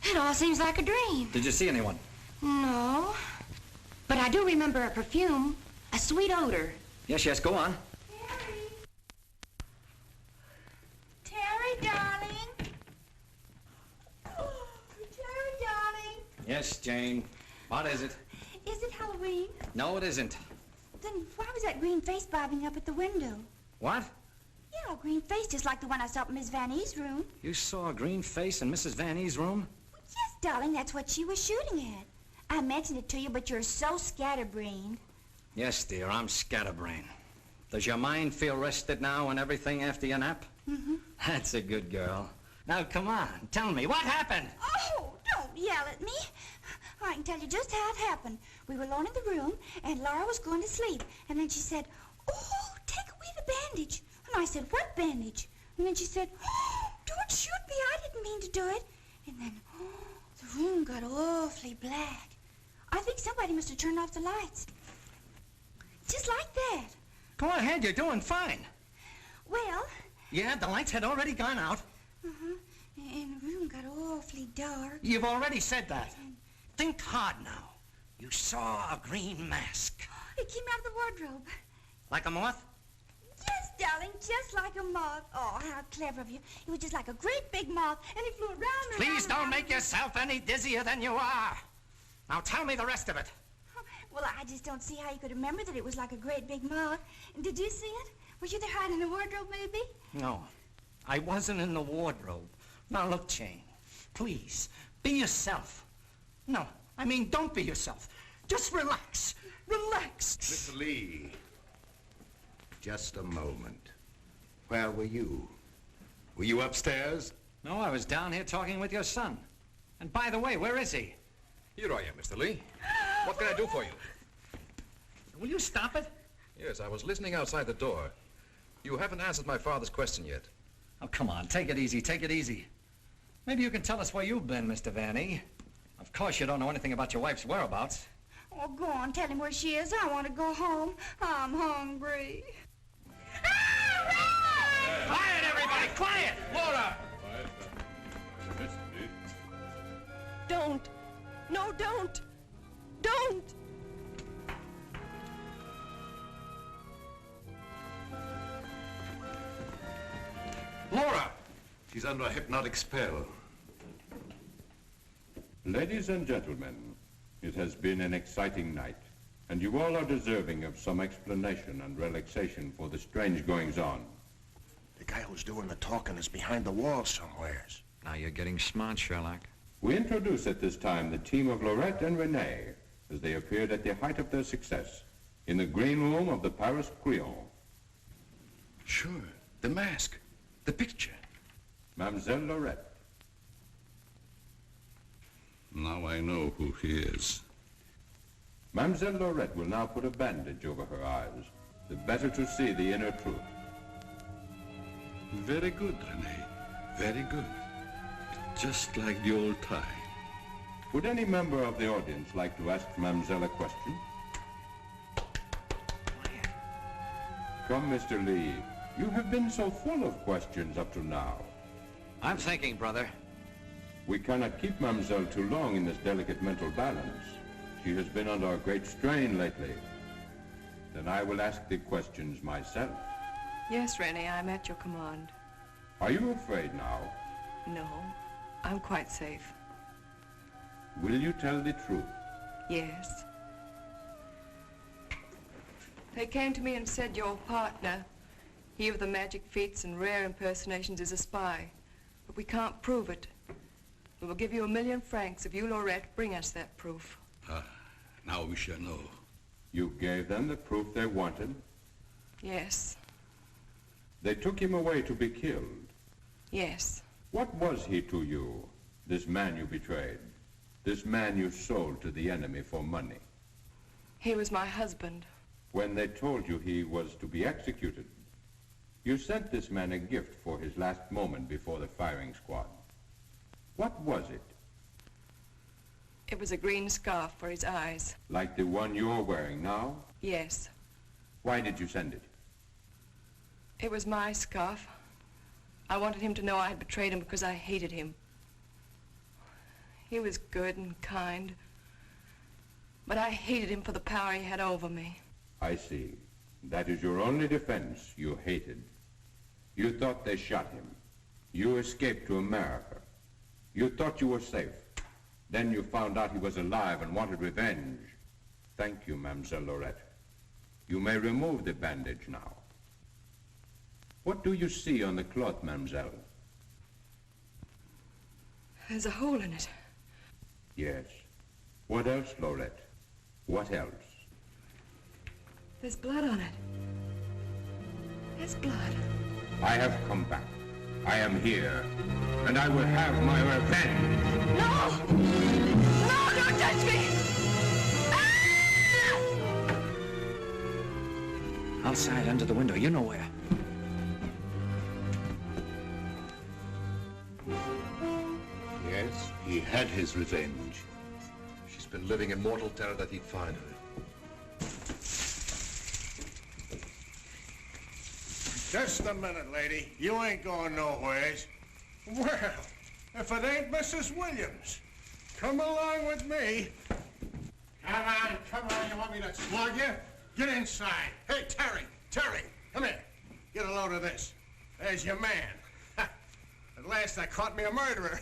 It all seems like a dream. Did you see anyone? No. But I do remember a perfume, a sweet odor. Yes, go on. Terry, darling. Oh, Terry, darling. Yes, Jane. What is it? Is it Halloween? No, it isn't. Then why was that green face bobbing up at the window? What? Yeah, a green face just like the one I saw in Miss Van E's room. You saw a green face in Mrs. Van E's room? Well, yes, darling, that's what she was shooting at. I mentioned it to you, but you're so scatterbrained. Yes, dear, I'm scatterbrained. Does your mind feel rested now and everything after your nap? Mm-hmm. That's a good girl. Now, come on, tell me, what happened? Oh, don't yell at me. I can tell you just how it happened. We were alone in the room, and Laura was going to sleep. And then she said, "Oh, take away the bandage." And I said, "What bandage?" And then she said, "Oh, don't shoot me. I didn't mean to do it." And then, the room got awfully black. I think somebody must have turned off the lights. Just like that. Go ahead, you're doing fine. Well... Yeah, the lights had already gone out. Uh-huh. And the room got awfully dark. You've already said that. Think hard now. You saw a green mask. It came out of the wardrobe. Like a moth? Yes, darling, just like a moth. Oh, how clever of you. It was just like a great big moth, and he flew around and Please around. don't make yourself any dizzier than you are. Now tell me the rest of it. Well, I just don't see how you could remember that it was like a great big moth. And did you see it? Were you there hiding in the wardrobe, maybe? No, I wasn't in the wardrobe. Now look, Jane, please, be yourself. No, I mean, don't be yourself. Just relax. Relax. Mr. Lee, just a moment. Where were you? Were you upstairs? No, I was down here talking with your son. And by the way, where is he? Here I am, Mr. Lee. What can I do for you? Will you stop it? Yes, I was listening outside the door. You haven't answered my father's question yet. Oh, come on, take it easy, take it easy. Maybe you can tell us where you've been, Mr. Van E. Of course you don't know anything about your wife's whereabouts. Oh, go on, tell him where she is. I want to go home. I'm hungry. Quiet, everybody, quiet! Laura! Don't. No, don't. Don't. Laura! She's under a hypnotic spell. Ladies and gentlemen, it has been an exciting night, and you all are deserving of some explanation and relaxation for the strange goings-on. The guy who's doing the talking is behind the wall somewheres. Now you're getting smart, Sherlock. We introduce at this time the team of Lorette and Renee as they appeared at the height of their success in the green room of the Paris Creole. Sure, the mask, the picture. Mademoiselle Lorette. Now I know who he is. Mademoiselle Lorette will now put a bandage over her eyes, the better to see the inner truth. Very good, Renee. Very good. Just like the old time. Would any member of the audience like to ask Mademoiselle a question? Come, Mr. Lee. You have been so full of questions up to now. I'm thinking, brother. We cannot keep Mademoiselle too long in this delicate mental balance. She has been under a great strain lately. Then I will ask the questions myself. Yes, Rennie, I'm at your command. Are you afraid now? No, I'm quite safe. Will you tell the truth? Yes. They came to me and said your partner, he of the magic feats and rare impersonations, is a spy. But we can't prove it. We will give you 1,000,000 francs if you, Lorette, bring us that proof. Now we shall know. You gave them the proof they wanted? Yes. They took him away to be killed? Yes. What was he to you, this man you betrayed? This man you sold to the enemy for money? He was my husband. When they told you he was to be executed, you sent this man a gift for his last moment before the firing squad. What was it? It was a green scarf for his eyes. Like the one you're wearing now? Yes. Why did you send it? It was my scarf. I wanted him to know I had betrayed him because I hated him. He was good and kind, but I hated him for the power he had over me. I see. That is your only defense. You hated. You thought they shot him. You escaped to America. You thought you were safe. Then you found out he was alive and wanted revenge. Thank you, Mademoiselle Lorette. You may remove the bandage now. What do you see on the cloth, Mademoiselle? There's a hole in it. Yes. What else, Lorette? What else? There's blood on it. There's blood. I have come back. I am here. And I will have my revenge. No! No, don't touch me! Ah! Outside, under the window, you know where. Yes, he had his revenge. She's been living in mortal terror that he'd find her. Just a minute, lady. You ain't going nowheres. Well, if it ain't Mrs. Williams. Come along with me. Come on. You want me to slug you? Get inside. Hey, Terry, come here. Get a load of this. There's your man. At last I caught me a murderer.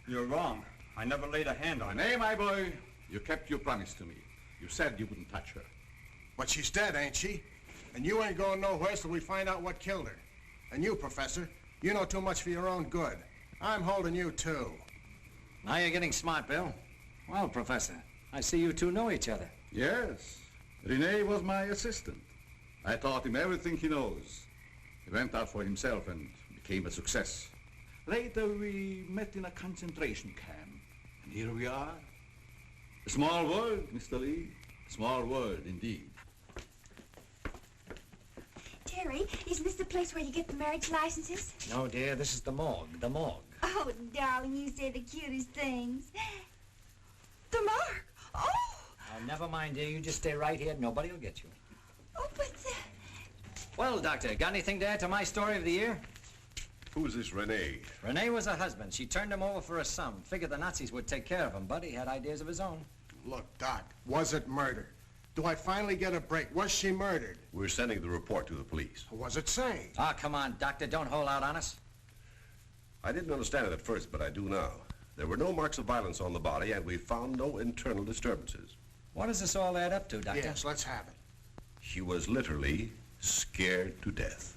You're wrong. I never laid a hand on her. Nay, my boy, you kept your promise to me. You said you wouldn't touch her. But she's dead, ain't she? And you ain't going nowhere till we find out what killed her. And you, Professor, you know too much for your own good. I'm holding you, too. Now you're getting smart, Bill. Well, Professor, I see you two know each other. Yes. Rene was my assistant. I taught him everything he knows. He went out for himself and became a success. Later, we met in a concentration camp. And here we are. A small world, Mr. Lee. A small world, indeed. Terry, isn't this the place where you get the marriage licenses? No, dear, this is the morgue, the morgue. Oh, darling, you say the cutest things. The mark! Oh! Oh, never mind, dear. You just stay right here. Nobody will get you. Oh, but Well, Doctor, got anything to add to my story of the year? Who's this Rene? Rene was her husband. She turned him over for a sum. Figured the Nazis would take care of him, but he had ideas of his own. Look, Doc, was it murder? Do I finally get a break? Was she murdered? We're sending the report to the police. What was it say? Ah, come on, Doctor. Don't hold out on us. I didn't understand it at first, but I do now. There were no marks of violence on the body, and we found no internal disturbances. What does this all add up to, Doctor? Yes, let's have it. She was literally scared to death.